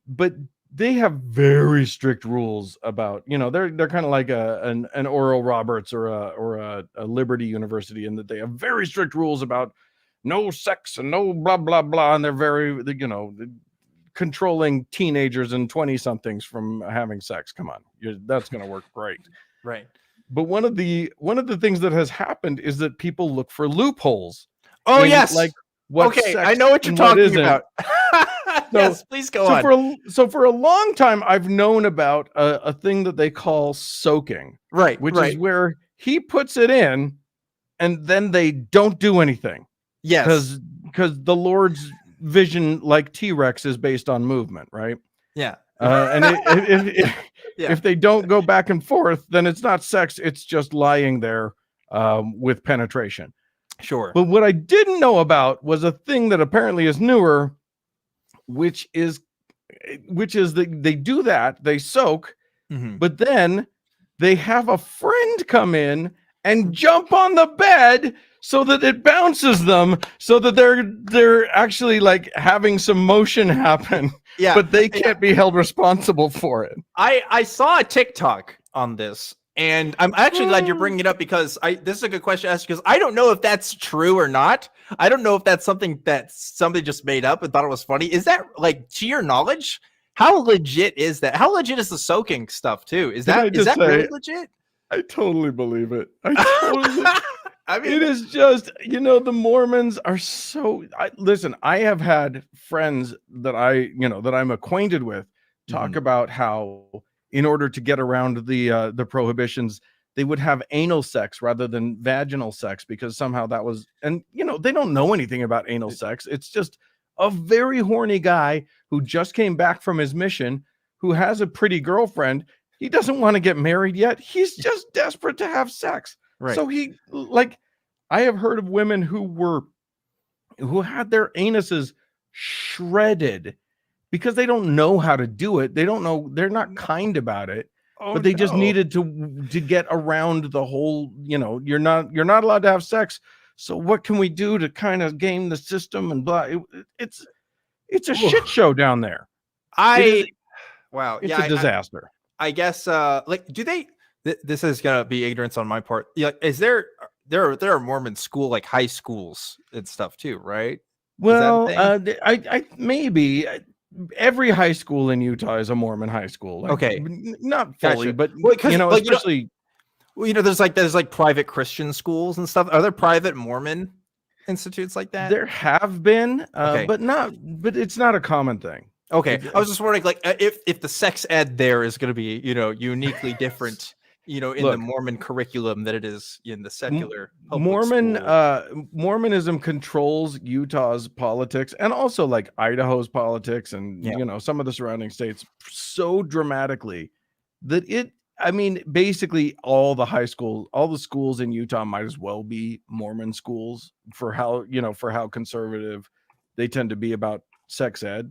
But they have very strict rules about, they're kind of like an Oral Roberts or a Liberty University, in that they have very strict rules about no sex and no blah blah blah, and they're very controlling teenagers and 20-somethings from having sex. Come on, that's going to work great, right? But one of the things that has happened is that people look for loopholes. Oh yes, like what? Okay, I know what you're talking about. So, yes, please go on. For a long time, I've known about a thing that they call soaking, right? Which is where he puts it in, and then they don't do anything. Yes, because the Lord's vision, like T-Rex, is based on movement, right? Yeah. And if they don't go back and forth, then it's not sex; it's just lying there with penetration. Sure. But what I didn't know about was a thing that apparently is newer, which is that they do that, they soak, but then they have a friend come in and jump on the bed so that it bounces them, so that they're actually like having some motion happen. Yeah, but they can't be held responsible for it. I saw a TikTok on this, and I'm actually glad you're bringing it up, because this is a good question to ask, because I don't know if that's true or not. I don't know if that's something that somebody just made up and thought it was funny. Is that, like, to your knowledge, how legit is that? How legit is the soaking stuff too? Is that really legit? I totally believe it. I mean, it is just, the Mormons are so. Listen, I have had friends that I'm acquainted with talk about how, in order to get around the prohibitions, they would have anal sex rather than vaginal sex, because somehow that was, and they don't know anything about anal sex. It's just a very horny guy who just came back from his mission, who has a pretty girlfriend. He doesn't want to get married yet. He's just desperate to have sex. Right. So I have heard of women who had their anuses shredded because they don't know how to do it. They don't know. They're not kind about it. But they just needed to get around the whole, you're not allowed to have sex. So what can we do to kind of game the system and blah? It's a shit show down there. Wow. It's a disaster. I guess, do they, this is going to be ignorance on my part. Yeah. Is there are Mormon school, like high schools and stuff too, right? Well, I maybe every high school in Utah is a Mormon high school. Like, Okay. Not fully, Gotcha. but Well, 'cause, you know, like, especially there's like private Christian schools and stuff. Are there private Mormon institutes like that? there have been, Okay. but it's not a common thing. Okay, I was just wondering, like, if the sex ed there is going to be, uniquely different, in Look, the Mormon curriculum that it is in the secular public school. Mormonism controls Utah's politics and also like Idaho's politics and some of the surrounding states so dramatically that basically all the schools in Utah might as well be Mormon schools for how conservative they tend to be about sex ed.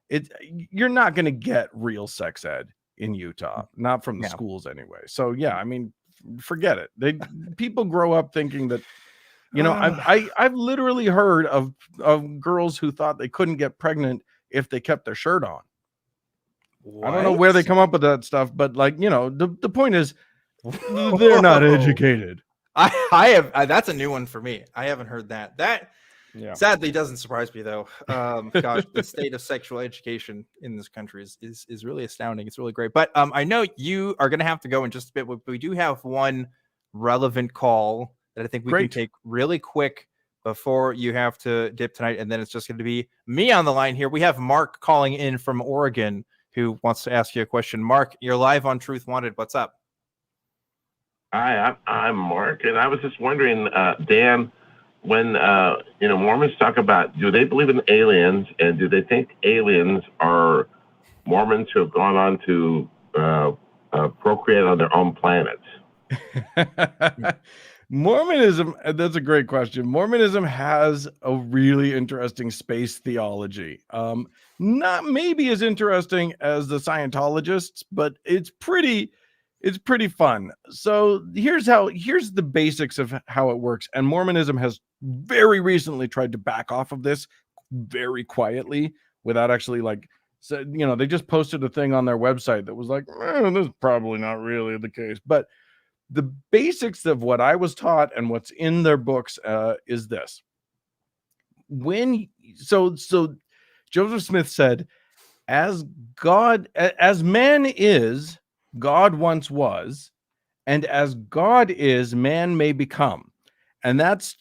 You're not going to get real sex ed in Utah, not from the schools anyway. So yeah, forget it. People grow up thinking that, I've literally heard of girls who thought they couldn't get pregnant if they kept their shirt on. What? I don't know where they come up with that stuff, but the point is they're not educated. That's a new one for me. I haven't heard that. Sadly doesn't surprise me though. Gosh, the state of sexual education in this country is really astounding. It's really great. But I know you are going to have to go in just a bit. But we do have one relevant call that I think we can take really quick before you have to dip tonight. And then it's just going to be me on the line here. We have Mark calling in from Oregon who wants to ask you a question. Mark, you're live on Truth Wanted. What's up? Hi, I'm Mark. And I was just wondering, Dan, when Mormons talk about, do they believe in aliens, and do they think aliens are Mormons who have gone on to procreate on their own planets? Mormonism, that's a great question. Mormonism has a really interesting space theology. Not maybe as interesting as the Scientologists, but it's pretty fun. So here's the basics of how it works. And Mormonism has very recently tried to back off of this very quietly without actually they just posted a thing on their website that was like, this is probably not really the case. But the basics of what I was taught and what's in their books is this. So Joseph Smith said, as man is, God once was, and as God is, man may become. And that's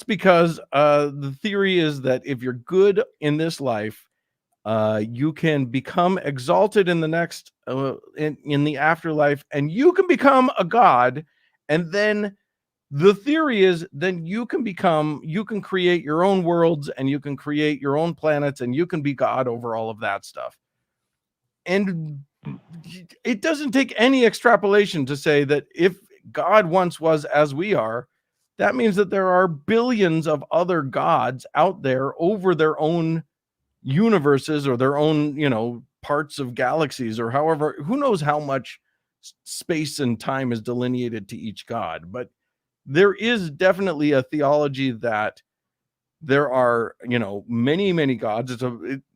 because the theory is that if you're good in this life, you can become exalted in the next in the afterlife, and you can become a god. And then the theory is then you can create your own worlds, and you can create your own planets, and you can be God over all of that stuff. And it doesn't take any extrapolation to say that if God once was as we are, that means that there are billions of other gods out there over their own universes or their own, parts of galaxies, or however, who knows how much space and time is delineated to each god. But there is definitely a theology that there are, many, many gods.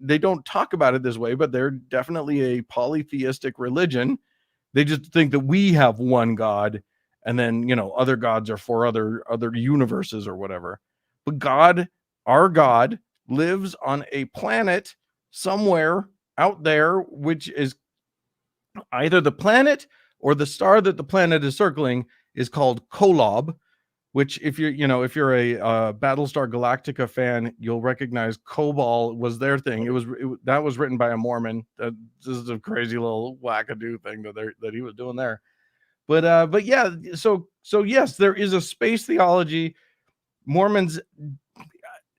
They don't talk about it this way, but they're definitely a polytheistic religion. They just think that we have one God, and then, other gods are for other universes or whatever. But God, our God, lives on a planet somewhere out there, which is either the planet or the star that the planet is circling is called Kolob, which if you're a Battlestar Galactica fan, you'll recognize Kobol was their thing. That was written by a Mormon. This is a crazy little wackadoo thing that he was doing there. But yeah, so yes, there is a space theology. Mormons,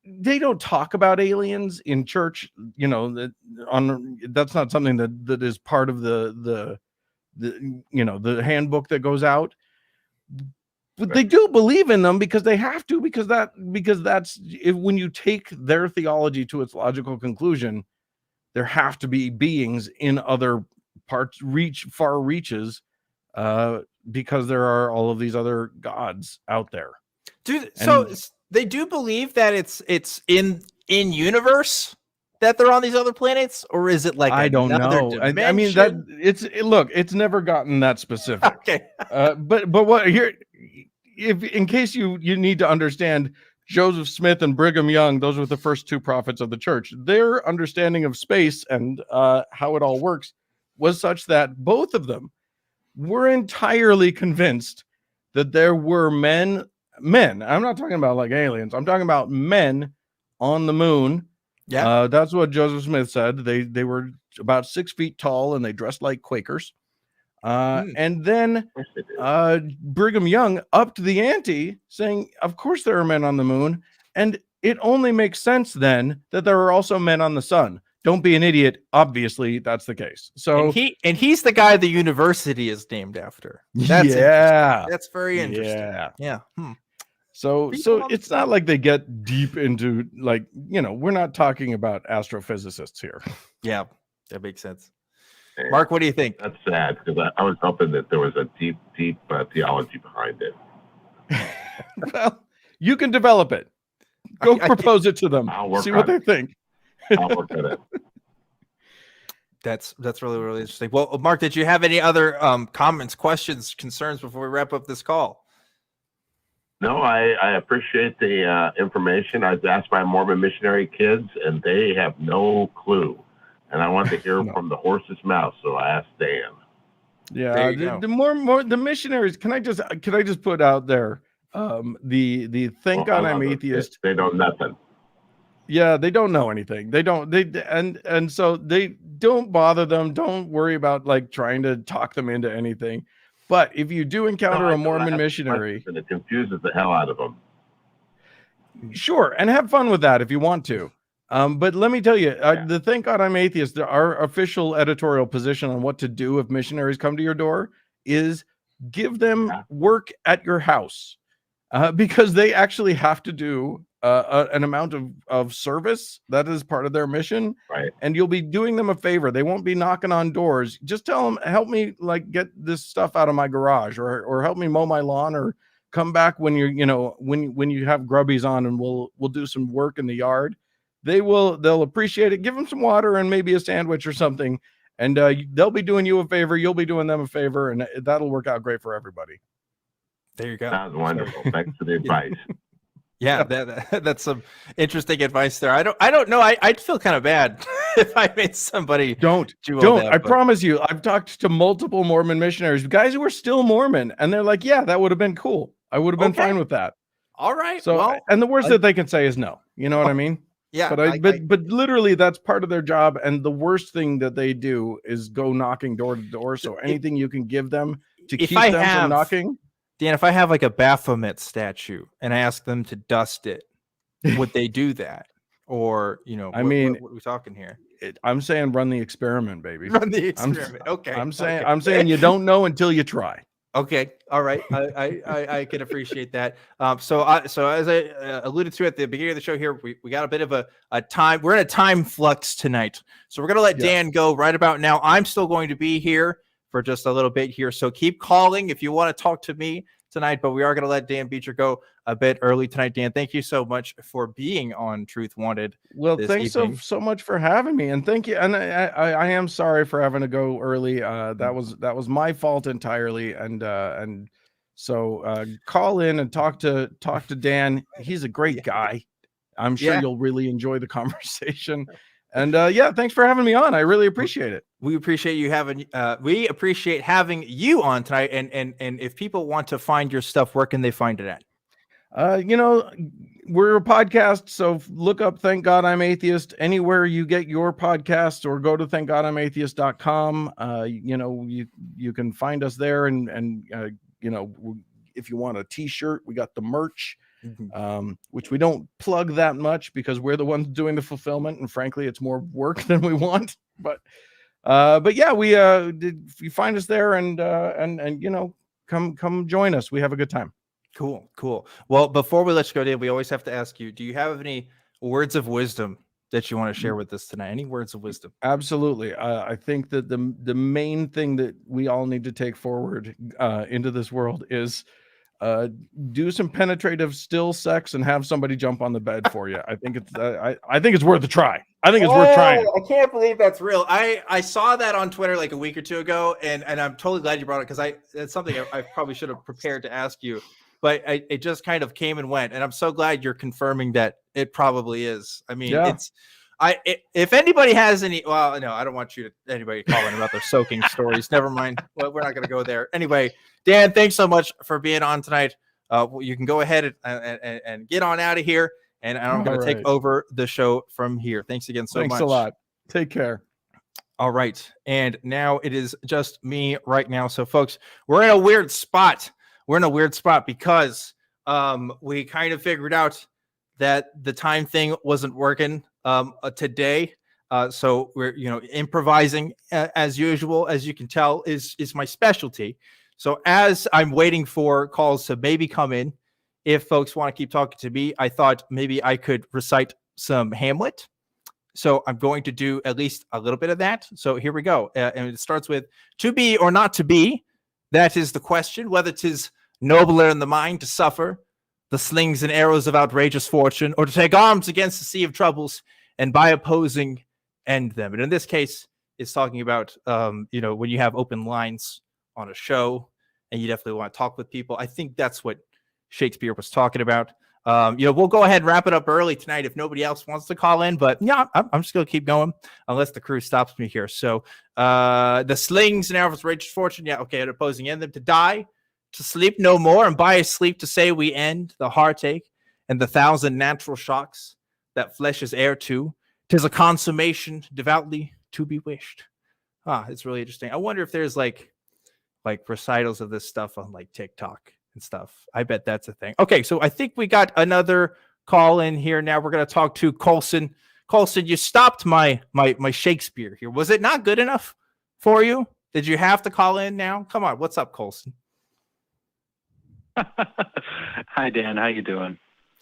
they don't talk about aliens in church. That's not something that is part of the handbook that goes out. But they do believe in them because they have to, because that's when you take their theology to its logical conclusion, there have to be beings in other parts, far reaches, because there are all of these other gods out there. So they do believe that it's in universe that they're on these other planets, or is it like I don't know? It's never gotten that specific. Okay, but what here? If in case you need to understand, Joseph Smith and Brigham Young, those were the first two prophets of the church. Their understanding of space and how it all works was such that both of them were entirely convinced that there were men. I'm not talking about like aliens. I'm talking about men on the moon. Yeah, that's what Joseph Smith said. They were about 6 feet tall and they dressed like Quakers. And then Brigham Young upped the ante, saying, "Of course there are men on the moon, and it only makes sense then that there are also men on the sun. Don't be an idiot. Obviously, that's the case." So he's the guy the university is named after. That's that's very interesting. Yeah. So it's not like they get deep into like, we're not talking about astrophysicists here. Yeah, that makes sense. Mark, what do you think? That's sad because I was hoping that there was a deep theology behind it. Well, you can develop it. Go propose it to them. See what they think. I'll work on it. That's really, really interesting. Well, Mark, did you have any other comments, questions, concerns before we wrap up this call? No, I appreciate the information. I was asked by Mormon missionary kids, and they have no clue. And I wanted to hear from the horse's mouth, so I asked Dan. Yeah, the missionaries. Can I just put out there the thank God I'm atheist. They know nothing. Yeah, they don't know anything. And so they don't bother them. Don't worry about like trying to talk them into anything. But if you do encounter a Mormon missionary, and it confuses the hell out of them. Sure, and have fun with that if you want to. But let me tell you, the Thank God I'm Atheist, our official editorial position on what to do if missionaries come to your door is give them work at your house, because they actually have to do an amount of service that is part of their mission. Right. And you'll be doing them a favor. They won't be knocking on doors. Just tell them, help me like get this stuff out of my garage, or help me mow my lawn, or come back when you're, when you have grubbies on, and we'll do some work in the yard. They'll appreciate it. Give them some water and maybe a sandwich or something. And they'll be doing you a favor. You'll be doing them a favor, and that'll work out great for everybody. There you go. Sounds wonderful. Thanks for the advice. Yeah, that's some interesting advice there. I don't know. I'd feel kind of bad if I made somebody don't. I promise you, I've talked to multiple Mormon missionaries, guys who are still Mormon, and they're like, yeah, that would have been cool. I would have been fine with that. All right. So, and the worst that they can say is no. You know what I mean? Yeah. But literally that's part of their job. And the worst thing that they do is go knocking door to door. So anything you can give them to keep them from knocking. Dan, if I have like a Baphomet statue and I ask them to dust it, would they do that? Or, what are we talking here? I'm saying run the experiment, baby. Run the experiment. I'm saying you don't know until you try. Okay. All right. I can appreciate that. So as I alluded to at the beginning of the show here, we got a bit of a time. We're in a time flux tonight. So we're going to let Dan go right about now. I'm still going to be here for just a little bit here. So keep calling if you want to talk to me tonight, but we are going to let Dan Beecher go a bit early tonight. Dan, thank you so much for being on Truth Wanted. Well, thanks so much for having me, and thank you. And I am sorry for having to go early. That was my fault entirely. And so call in and talk to Dan. He's a great guy. I'm sure you'll really enjoy the conversation. And thanks for having me on. I really appreciate it. We appreciate you having you on tonight. And if people want to find your stuff, where can they find it at? We're a podcast, so look up Thank God I'm Atheist anywhere you get your podcasts, or go to thankgodimatheist.com. You can find us there, and if you want a t-shirt, we got the merch. Which we don't plug that much because we're the ones doing the fulfillment, and frankly it's more work than we want, but you find us there, and come join us. We have a good time. Cool. Well, before we let you go, Dave, we always have to ask you, do you have any words of wisdom that you want to share with us tonight? Any words of wisdom? Absolutely. I think that the main thing that we all need to take forward into this world is do some penetrative still sex and have somebody jump on the bed for you. I think it's worth a try. I think it's worth trying. I can't believe that's real. I saw that on Twitter like a week or two ago, and I'm totally glad you brought it, because it's something I probably should have prepared to ask you. but it just kind of came and went. And I'm so glad you're confirming that it probably is. I mean, if anybody has any, well, no, I don't want anybody calling about their soaking stories. Never mind. Well, we're not going to go there. Anyway, Dan, thanks so much for being on tonight. You can go ahead and get on out of here. And I'm going to take over the show from here. Thanks again so much. Thanks a lot. Take care. All right. And now it is just me right now. So, folks, we're in a weird spot. We're in a weird spot because we kind of figured out that the time thing wasn't working today. So we're, improvising as usual, as you can tell, is my specialty. So as I'm waiting for calls to maybe come in, if folks want to keep talking to me, I thought maybe I could recite some Hamlet. So I'm going to do at least a little bit of that. So here we go. And it starts with, to be or not to be, that is the question, whether 'tis nobler in the mind to suffer the slings and arrows of outrageous fortune, or to take arms against the sea of troubles and by opposing end them. And in this case, it's talking about, when you have open lines on a show and you definitely want to talk with people. I think that's what Shakespeare was talking about. We'll go ahead and wrap it up early tonight if nobody else wants to call in, but yeah, I'm just going to keep going unless the crew stops me here. So the slings and arrows of outrageous fortune. Yeah. Okay. At opposing end them, to die, to sleep no more, and by sleep to say we end the heartache and the thousand natural shocks that flesh is heir to. 'Tis a consummation devoutly to be wished. It's really interesting. I wonder if there's like recitals of this stuff on like TikTok and stuff. I bet that's a thing. Okay, so I think we got another call in here. Now we're going to talk to Colson. Colson, you stopped my Shakespeare here. Was it not good enough for you? Did you have to call in now? Come on, what's up, Colson? Hi, Dan. How you doing?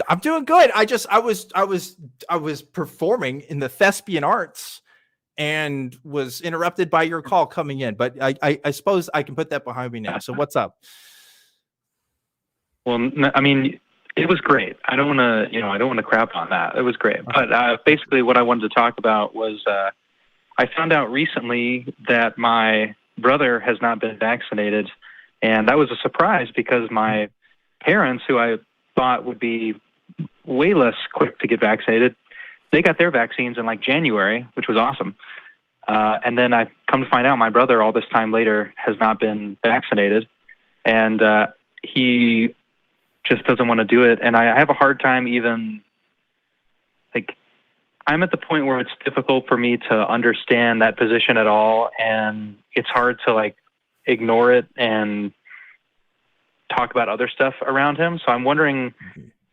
I'm doing good. I was performing in the thespian arts and was interrupted by your call coming in, but I suppose I can put that behind me now. So what's up? Well, I mean, it was great. I don't want to crap on that. It was great. But basically what I wanted to talk about was I found out recently that my brother has not been vaccinated. And that was a surprise because my parents, who I thought would be way less quick to get vaccinated, they got their vaccines in like January, which was awesome. And then I come to find out my brother all this time later has not been vaccinated. And he just doesn't want to do it. And I have a hard time even, I'm at the point where it's difficult for me to understand that position at all. And it's hard to ignore it and talk about other stuff around him. So I'm wondering,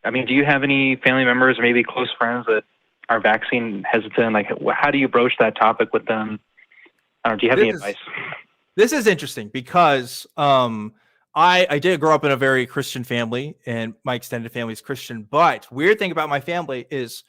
do you have any family members or maybe close friends that are vaccine hesitant? How do you broach that topic with them? Do you have any advice? This is interesting because I did grow up in a very Christian family and my extended family is Christian. But weird thing about my family is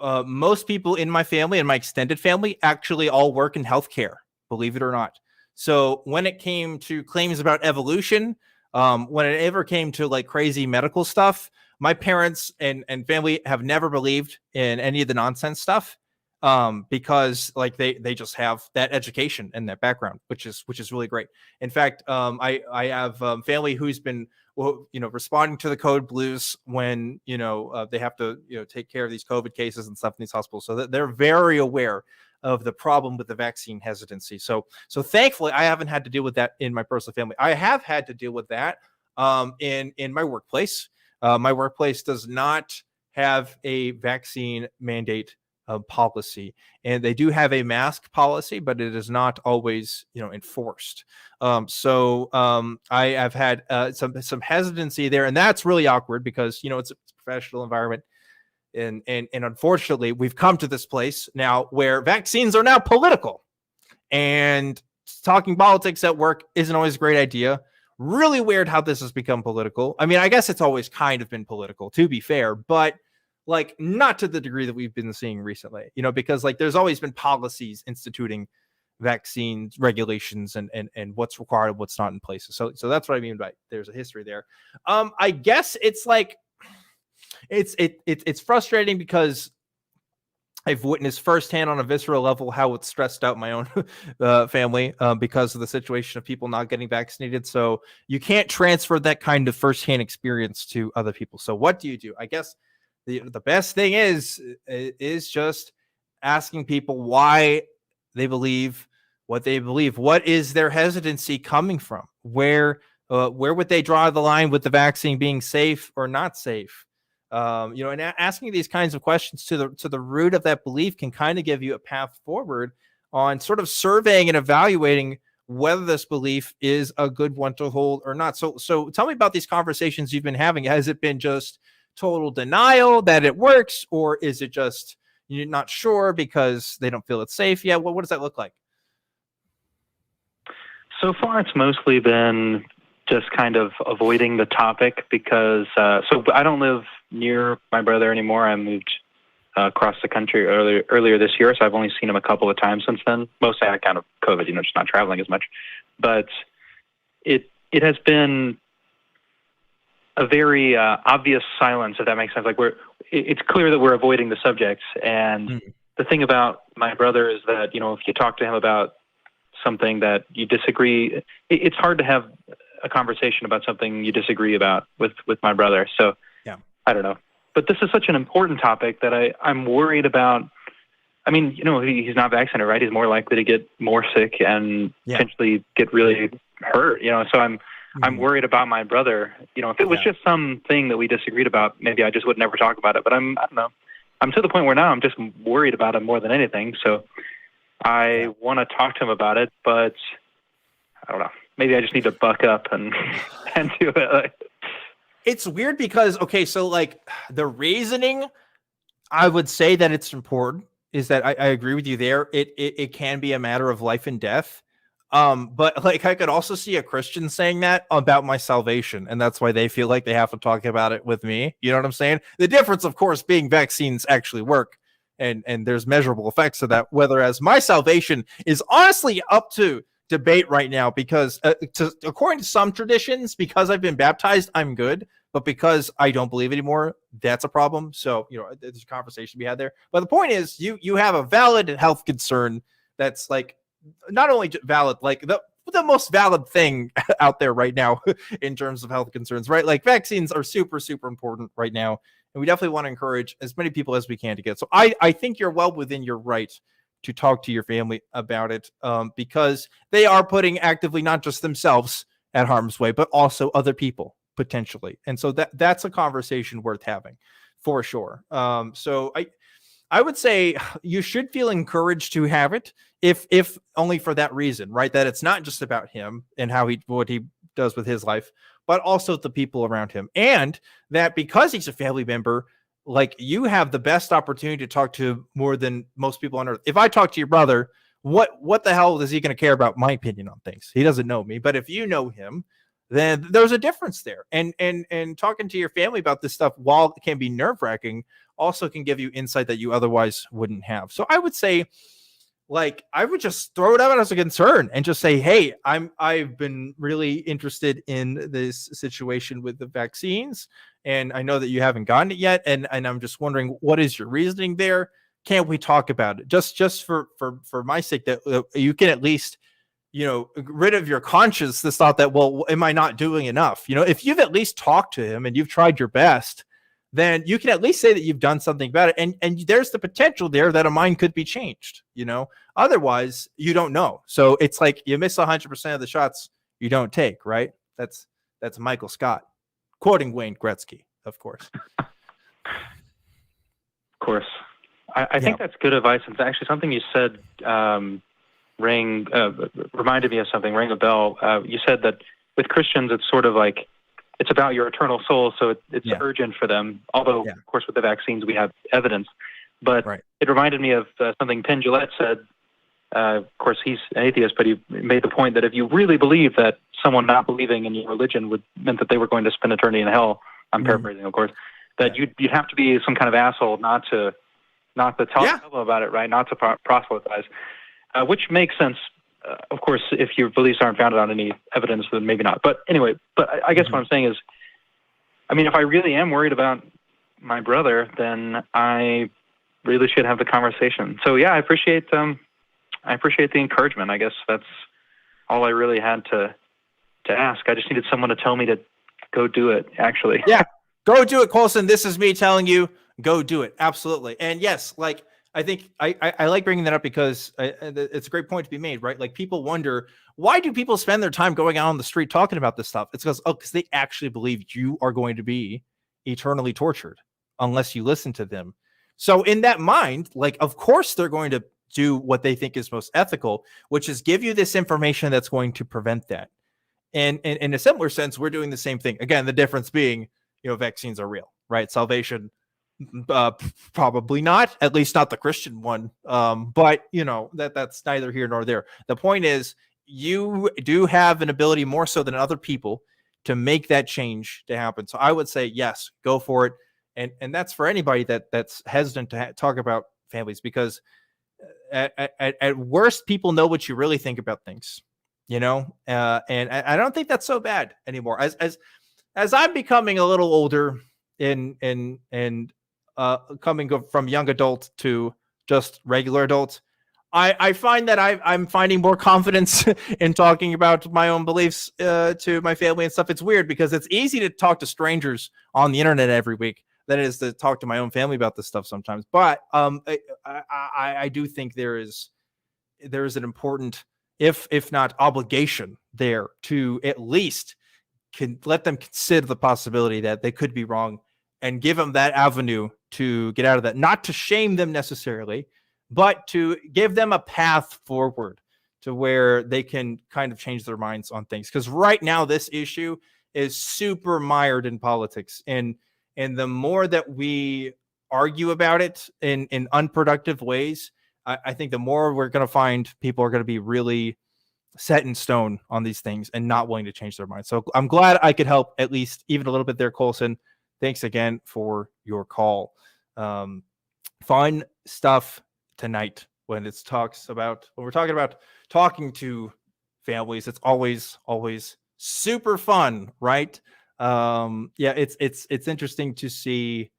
most people in my family and my extended family actually all work in healthcare, believe it or not. So when it came to claims about evolution, when it ever came to crazy medical stuff, my parents and family have never believed in any of the nonsense stuff because they just have that education and that background, which is really great. In fact, I have family who's been responding to the code blues when they have to take care of these COVID cases and stuff in these hospitals, so that they're very aware of the problem with the vaccine hesitancy. So thankfully, I haven't had to deal with that in my personal family. I have had to deal with that in my workplace. My workplace does not have a vaccine mandate policy, and they do have a mask policy, but it is not always enforced. So I have had some hesitancy there, and that's really awkward because it's a professional environment. And unfortunately, we've come to this place now where vaccines are now political, and talking politics at work isn't always a great idea. Really weird how this has become political. I mean, I guess it's always kind of been political, to be fair, but not to the degree that we've been seeing recently, because there's always been policies instituting vaccines, regulations, and what's required, what's not in place. So that's what I mean by there's a history there. I guess it's it's frustrating because I've witnessed firsthand on a visceral level how it's stressed out my own family because of the situation of people not getting vaccinated. So you can't transfer that kind of firsthand experience to other people. So what do you do? I guess the best thing is just asking people why they believe what they believe. What is their hesitancy coming from? Where would they draw the line with the vaccine being safe or not safe? And asking these kinds of questions to the root of that belief can kind of give you a path forward on sort of surveying and evaluating whether this belief is a good one to hold or not. So tell me about these conversations you've been having. Has it been just total denial that it works, or is it just you're not sure because they don't feel it's safe yet? What does that look like? So far, it's mostly been just kind of avoiding the topic because so I don't live near my brother anymore. I moved across the country earlier this year, so I've only seen him a couple of times since then. Mostly on account of COVID, just not traveling as much. But it has been a very obvious silence, if that makes sense. Like it's clear that we're avoiding the subject. And the thing about my brother is that if you talk to him about something that you disagree, it's hard to have a conversation about something you disagree about with my brother. So yeah, I don't know. But this is such an important topic that I'm worried about. I mean, he's not vaccinated, right? He's more likely to get more sick and potentially get really hurt, So I'm worried about my brother. If it was just something that we disagreed about, maybe I just would never talk about it. But I don't know. I'm to the point where now I'm just worried about him more than anything. So I want to talk to him about it, but I don't know. Maybe I just need to buck up and do it. It's weird because, okay, so like the reasoning, I would say that it's important is that I agree with you there. It can be a matter of life and death. But like I could also see a Christian saying that about my salvation, and that's why they feel like they have to talk about it with me. You know what I'm saying? The difference, of course, being vaccines actually work and there's measurable effects of that, whereas my salvation is honestly up to debate right now because according to some traditions, because I've been baptized, I'm good, but because I don't believe anymore, that's a problem. So there's a conversation to be had there. But the point is, you have a valid health concern that's like not only valid, like the most valid thing out there right now in terms of health concerns, right? Like vaccines are super, super important right now, and we definitely want to encourage as many people as we can to get. So I think you're well within your right to talk to your family about it because they are putting actively not just themselves at harm's way, but also other people potentially. And so that's a conversation worth having for sure. So I would say you should feel encouraged to have it if only for that reason, right? That it's not just about him and what he does with his life, but also the people around him. And that because he's a family member, like you have the best opportunity to talk to more than most people on earth. If I talk to your brother, what the hell is he going to care about my opinion on things? He doesn't know me. But if you know him, then there's a difference there. And talking to your family about this stuff, while it can be nerve-wracking, also can give you insight that you otherwise wouldn't have. So I would say, like, I would just throw it out as a concern and just say, hey, I've been really interested in this situation with the vaccines, and I know that you haven't gotten it yet, and I'm just wondering, what is your reasoning there? Can't we talk about it? Just for my sake, that you can at least, rid of your conscience this thought that, well, am I not doing enough? If you've at least talked to him and you've tried your best, then you can at least say that you've done something about it. And there's the potential there that a mind could be changed, otherwise you don't know. So it's like you miss 100% of the shots you don't take, right? That's Michael Scott quoting Wayne Gretzky, of course. Of course. I think that's good advice. It's actually something you said, reminded me of something, rang a bell. You said that with Christians, it's sort of like, it's about your eternal soul, so it's urgent for them. Although, of course, with the vaccines, we have evidence. But it reminded me of something Penn Jillette said. Of course, he's an atheist, but he made the point that if you really believe that someone not believing in your religion meant that they were going to spend eternity in hell, I'm paraphrasing, of course, that you'd have to be some kind of asshole not to tell people about it, right? Not to proselytize, which makes sense. Of course, if your beliefs aren't founded on any evidence, then maybe not. But anyway, I guess what I'm saying is, I mean, if I really am worried about my brother, then I really should have the conversation. So yeah, I appreciate the encouragement. I guess that's all I really had to ask. I just needed someone to tell me to go do it, actually. Yeah, go do it, Colson. This is me telling you, go do it. Absolutely. And yes, like, I think I like bringing that up because it's a great point to be made, right? Like, people wonder, why do people spend their time going out on the street talking about this stuff? It's because they actually believe you are going to be eternally tortured unless you listen to them. So in that mind, like, of course they're going to do what they think is most ethical, which is give you this information that's going to prevent that. And in a similar sense, we're doing the same thing. Again, the difference being, vaccines are real, right? Salvation, probably not, at least not the Christian one. But that's neither here nor there. The point is, you do have an ability more so than other people to make that change to happen. So I would say, yes, go for it. And that's for anybody that's hesitant to talk about families, because at worst, people know what you really think about things. And I don't think that's so bad anymore. As I'm becoming a little older and coming from young adult to just regular adult, I find that I'm finding more confidence in talking about my own beliefs to my family and stuff. It's weird because it's easy to talk to strangers on the internet every week than it is to talk to my own family about this stuff sometimes. But I do think there is an important, if not obligation, there to at least let them consider the possibility that they could be wrong and give them that avenue to get out of that. Not to shame them necessarily, but to give them a path forward to where they can kind of change their minds on things. Because right now, this issue is super mired in politics. And the more that we argue about it in unproductive ways, I think the more we're going to find people are going to be really set in stone on these things and not willing to change their minds. So I'm glad I could help at least even a little bit there, Colson. Thanks again for your call. Fun stuff tonight when we're talking about talking to families. It's always super fun, right? It's interesting to see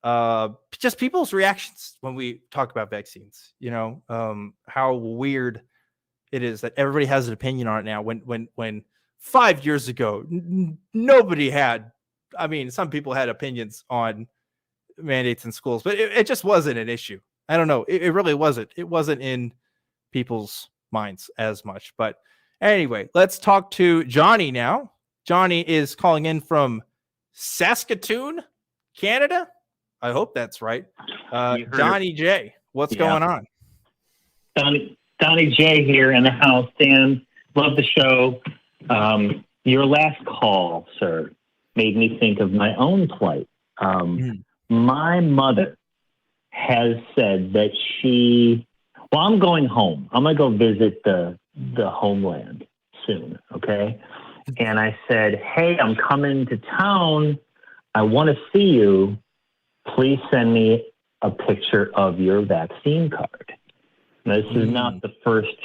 just people's reactions when we talk about vaccines. How weird it is that everybody has an opinion on it now. When 5 years ago nobody had. I mean, some people had opinions on mandates in schools, but it just wasn't an issue. I don't know. It really wasn't. It wasn't in people's minds as much. But anyway, let's talk to Johnny now. Johnny is calling in from Saskatoon, Canada. I hope that's right. Donny J, what's going on? Donny J here in the house. Dan, love the show. Your last call, sir, made me think of my own plight. My mother has said that I'm going home. I'm going to go visit the homeland soon, okay? And I said, hey, I'm coming to town. I want to see you. Please send me a picture of your vaccine card. Now, this is not the first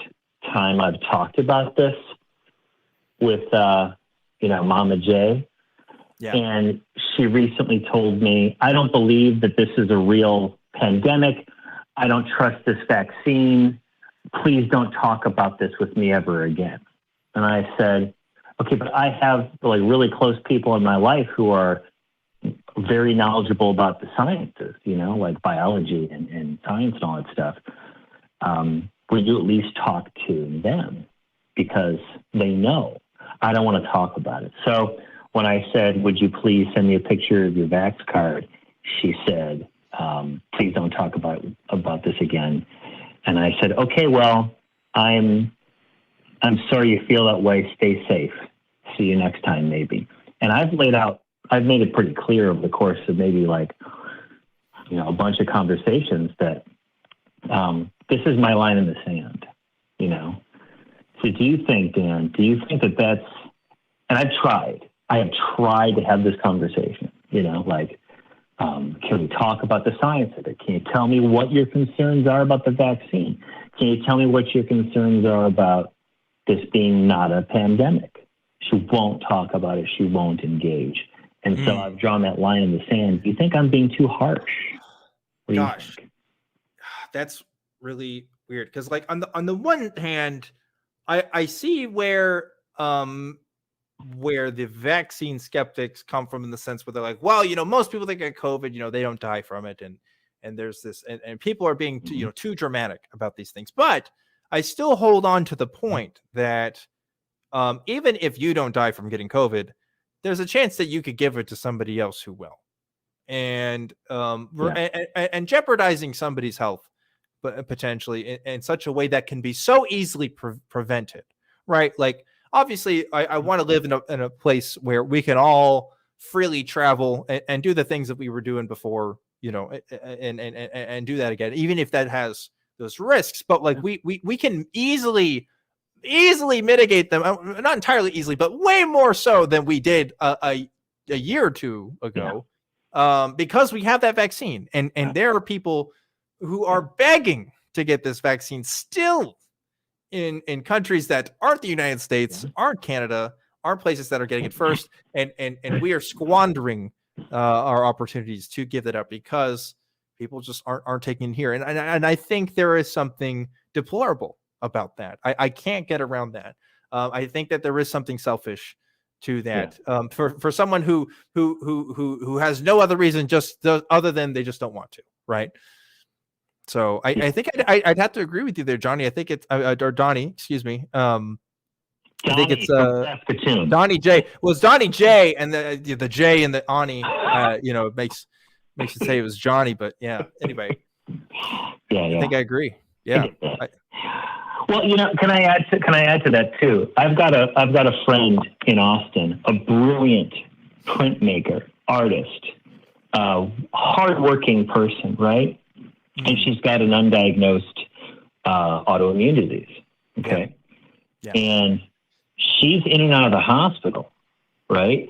time I've talked about this with, Mama J. Yeah. And she recently told me, I don't believe that this is a real pandemic. I don't trust this vaccine. Please don't talk about this with me ever again. And I said, okay, but I have really close people in my life who are very knowledgeable about the sciences, like biology and science and all that stuff. Would you at least talk to them? Because they know. I don't want to talk about it. So when I said, would you please send me a picture of your vax card? She said, please don't talk about this again. And I said, okay, well, I'm sorry you feel that way. Stay safe. See you next time, maybe. And I've made it pretty clear over the course of maybe a bunch of conversations that this is my line in the sand, So do you think, Dan, that that's, and I have tried to have this conversation, can we talk about the science of it? Can you tell me what your concerns are about the vaccine? Can you tell me what your concerns are about this being not a pandemic? She won't talk about it. She won't engage. And so I've drawn that line in the sand. Do you think I'm being too harsh? Gosh, that's really weird. Because like on the one hand, I see where the vaccine skeptics come from, in the sense where they're like, well, most people that get COVID, they don't die from it, and there's this, and people are being too dramatic about these things. But I still hold on to the point that even if you don't die from getting COVID, there's a chance that you could give it to somebody else who will, and and jeopardizing somebody's health, but potentially in such a way that can be so easily prevented, right? Like, obviously, I want to live in a place where we can all freely travel and do the things that we were doing before, and do that again, even if that has those risks. But like we can easily mitigate them, not entirely easily, but way more so than we did a year or two ago, because we have that vaccine, and there are people who are begging to get this vaccine still in countries that aren't the United States, aren't Canada, aren't places that are getting it first, and we are squandering our opportunities to give that up because people just aren't taking it here, and I think there is something deplorable about that. I can't get around that. I think that there is something selfish to that, for someone who has no other reason other than they just don't want to, right? So I think I'd have to agree with you there, Johnny. I think it's or Donny, excuse me. I think it's Donny J. Well, it's Donny J, and the J and the Ani, it makes it say it was Johnny, but yeah. Anyway, I think I agree. Yeah. Well, can I add to that too? I've got a friend in Austin, a brilliant printmaker, artist, hardworking person, right? And she's got an undiagnosed autoimmune disease. Okay. Yeah. And she's in and out of the hospital, right?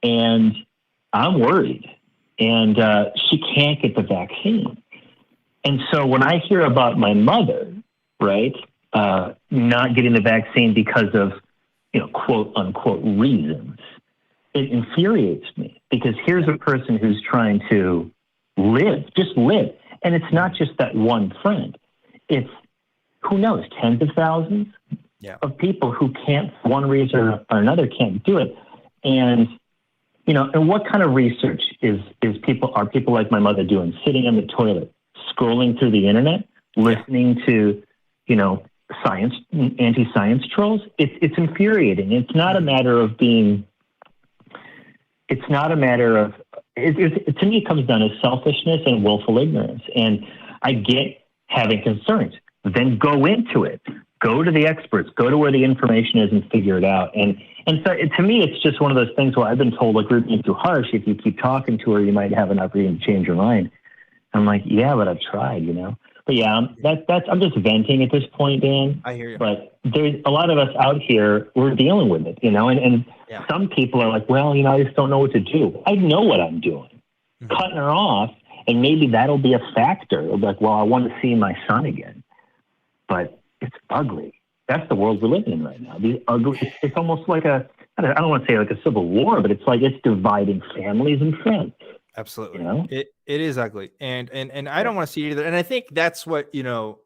And I'm worried. And she can't get the vaccine. And so when I hear about my mother, right, not getting the vaccine because of, quote unquote reasons, it infuriates me, because here's a person who's trying to just live. And it's not just that one friend. It's, who knows, tens of thousands of people who can't, for one reason or another, can't do it. And, and what kind of research are people like my mother doing? Sitting on the toilet, scrolling through the internet, listening to, anti-science trolls? It's infuriating. It's not a matter of being, to me, it comes down to selfishness and willful ignorance. And I get having concerns. Then go into it. Go to the experts. Go to where the information is and figure it out. And so to me, it's just one of those things where I've been told, like, we're being too harsh. If you keep talking to her, you might have an opportunity to change your mind. I'm like, yeah, but I've tried, But yeah, I'm just venting at this point, Dan. I hear you. But there's a lot of us out here, we're dealing with it, and some people are like, well, I just don't know what to do. I know what I'm doing. Cutting her off, and maybe that'll be a factor. It'll be like, well, I want to see my son again. But it's ugly. That's the world we're living in right now. These ugly. It's almost like I don't want to say like a civil war, but it's like it's dividing families and friends. Absolutely. It is ugly. And I don't want to see it either. And I think that's what, and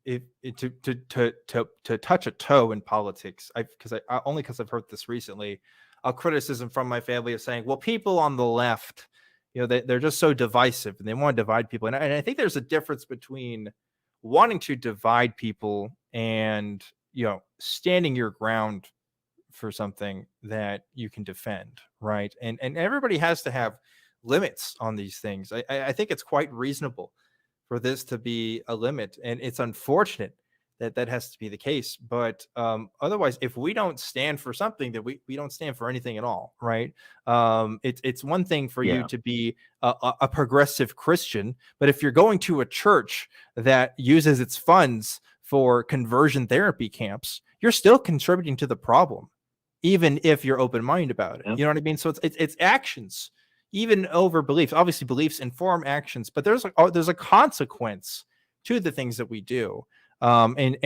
to touch a toe in politics, because I've heard this recently, a criticism from my family of saying, well, people on the left, they're just so divisive and they want to divide people. And I think there's a difference between wanting to divide people and, standing your ground for something that you can defend. Right. And everybody has to have limits on these things. I think it's quite reasonable for this to be a limit, and it's unfortunate that has to be the case. But otherwise, if we don't stand for something, that we don't stand for anything at all, right? It's one thing for you to be a progressive Christian, but if you're going to a church that uses its funds for conversion therapy camps, you're still contributing to the problem, even if you're open-minded about it. You know what I mean? So it's actions, even over beliefs. Obviously, beliefs inform actions, but there's a consequence to the things that we do. And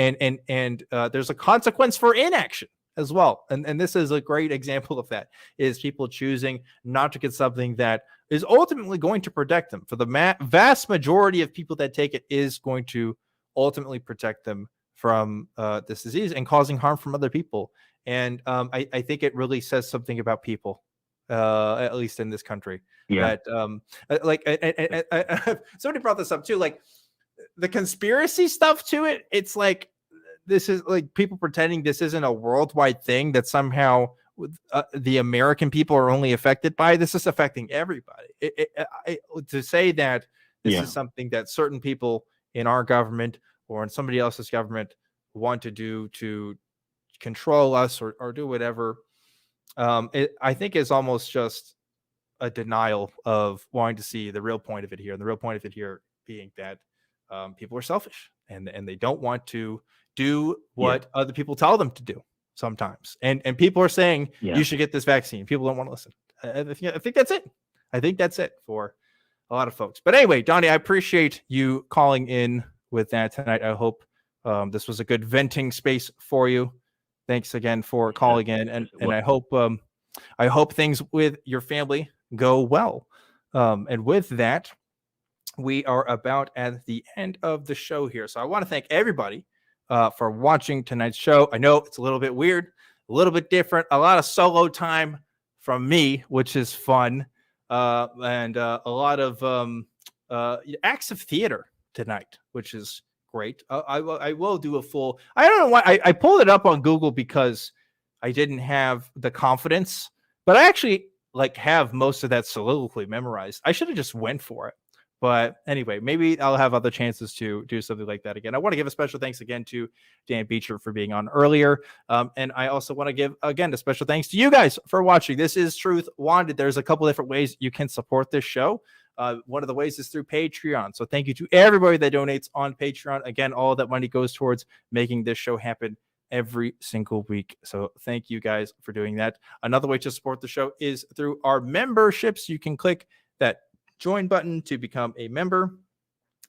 there's a consequence for inaction as well. And this is a great example of that, is people choosing not to get something that is ultimately going to protect them. For the vast majority of people that take it, is going to ultimately protect them from this disease and causing harm from other people. And I think it really says something about people, at least in this country. Yeah. That somebody brought this up too, like the conspiracy stuff to it. It's like, this is like people pretending this isn't a worldwide thing, that somehow the American people are only affected by this. Is affecting everybody. To say that this is something that certain people in our government or in somebody else's government want to do to control us or do whatever, I think is almost just a denial of wanting to see the real point of it here. And the real point of it here being that people are selfish and they don't want to do what other people tell them to do sometimes. And people are saying you should get this vaccine. People don't want to listen. I think that's it. I think that's it for a lot of folks. But anyway, Donny, I appreciate you calling in with that tonight. I hope this was a good venting space for you. Thanks again for calling in, and I hope things with your family go well. And with that, we are about at the end of the show here. So I want to thank everybody for watching tonight's show. I know it's a little bit weird, a little bit different, a lot of solo time from me, which is fun, and a lot of acts of theater tonight, which is great. I will do a full. I don't know why I pulled it up on Google, because I didn't have the confidence, but I actually have most of that soliloquy memorized. I should have just went for it. But anyway, maybe I'll have other chances to do something like that again. I want to give a special thanks again to Dan Beecher for being on earlier. And I also want to give, again, a special thanks to you guys for watching. This is Truth Wanted. There's a couple different ways you can support this show. One of the ways is through Patreon. So thank you to everybody that donates on Patreon. Again, all that money goes towards making this show happen every single week. So thank you guys for doing that. Another way to support the show is through our memberships. You can click that join button to become a member.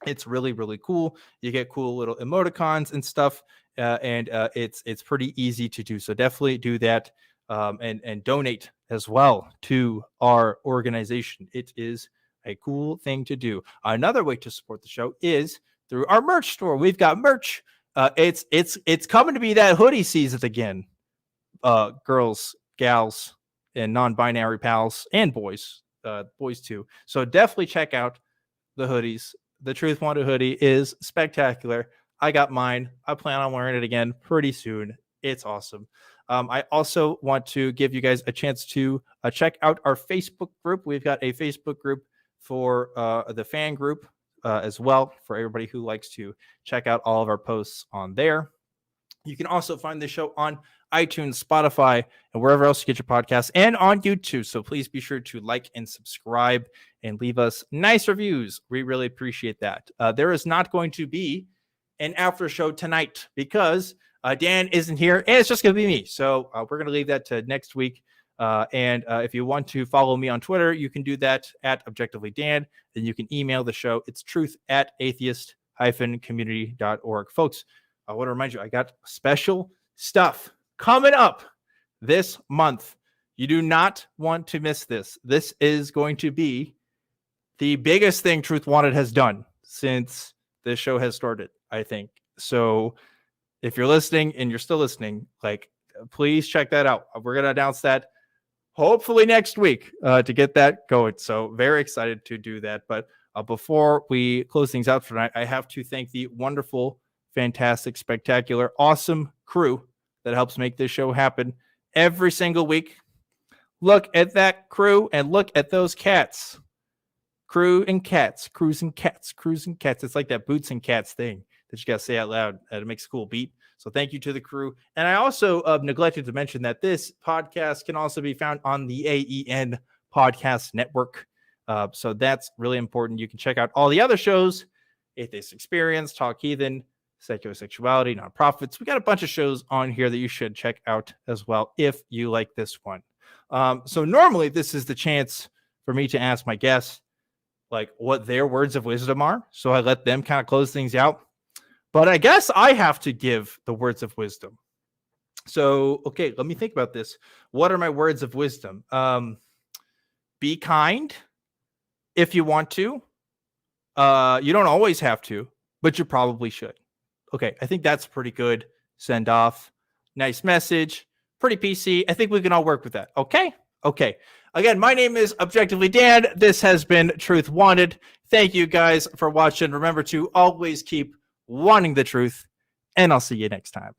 It's really, really cool. You get cool little emoticons and stuff, and it's pretty easy to do. So definitely do that, and donate as well to our organization. It is a cool thing to do. Another way to support the show is through our merch store. We've got merch. It's coming to be that hoodie season again. Girls, gals, and non-binary pals, and boys too. So definitely check out the hoodies. The Truth Wanted hoodie is spectacular. I got mine. I plan on wearing it again pretty soon. It's awesome. I also want to give you guys a chance to check out our Facebook group. We've got a Facebook group for the fan group as well, for everybody who likes to check out all of our posts on there. You can also find the show on iTunes, Spotify, and wherever else you get your podcasts, and on YouTube. So please be sure to like and subscribe and leave us nice reviews. We really appreciate that. There is not going to be an after show tonight because Dan isn't here, and it's just going to be me. So we're going to leave that to next week. And if you want to follow me on Twitter, you can do that at ObjectivelyDan. Then you can email the show. It's truth@atheist-community.org. Folks, I want to remind you, I got special stuff coming up this month. You do not want to miss this. This is going to be the biggest thing Truth Wanted has done since this show has started, I think. So if you're listening and you're still listening, please check that out. We're going to announce that hopefully next week to get that going. So very excited to do that. But before we close things out for tonight, I have to thank the wonderful, fantastic, spectacular, awesome crew that helps make this show happen every single week. Look at that crew and look at those cats. Crew and cats, crews and cats, crews and cats. It's like that boots and cats thing that you got to say out loud. It makes a cool beat. So thank you to the crew. And I also neglected to mention that this podcast can also be found on the AEN Podcast Network. So that's really important. You can check out all the other shows: Atheist Experience, Talk Heathen, Secular Sexuality, Nonprofits. We got a bunch of shows on here that you should check out as well if you like this one. So normally this is the chance for me to ask my guests what their words of wisdom are. So I let them kind of close things out. But I guess I have to give the words of wisdom. So, okay, let me think about this. What are my words of wisdom? Be kind if you want to. You don't always have to, but you probably should. Okay, I think that's pretty good. Send off. Nice message. Pretty PC. I think we can all work with that. Okay? Okay. Again, my name is Objectively Dan. This has been Truth Wanted. Thank you guys for watching. Remember to always keep wanting the truth, and I'll see you next time.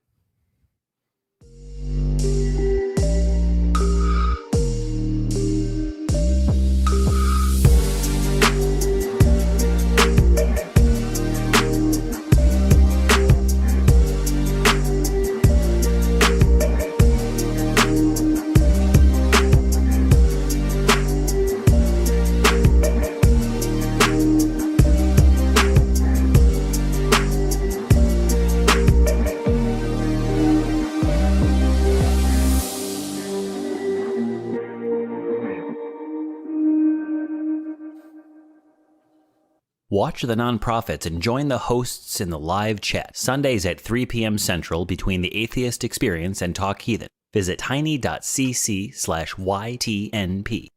Watch the nonprofits and join the hosts in the live chat, Sundays at 3 p.m. Central between the Atheist Experience and Talk Heathen. Visit tiny.cc/YTNP.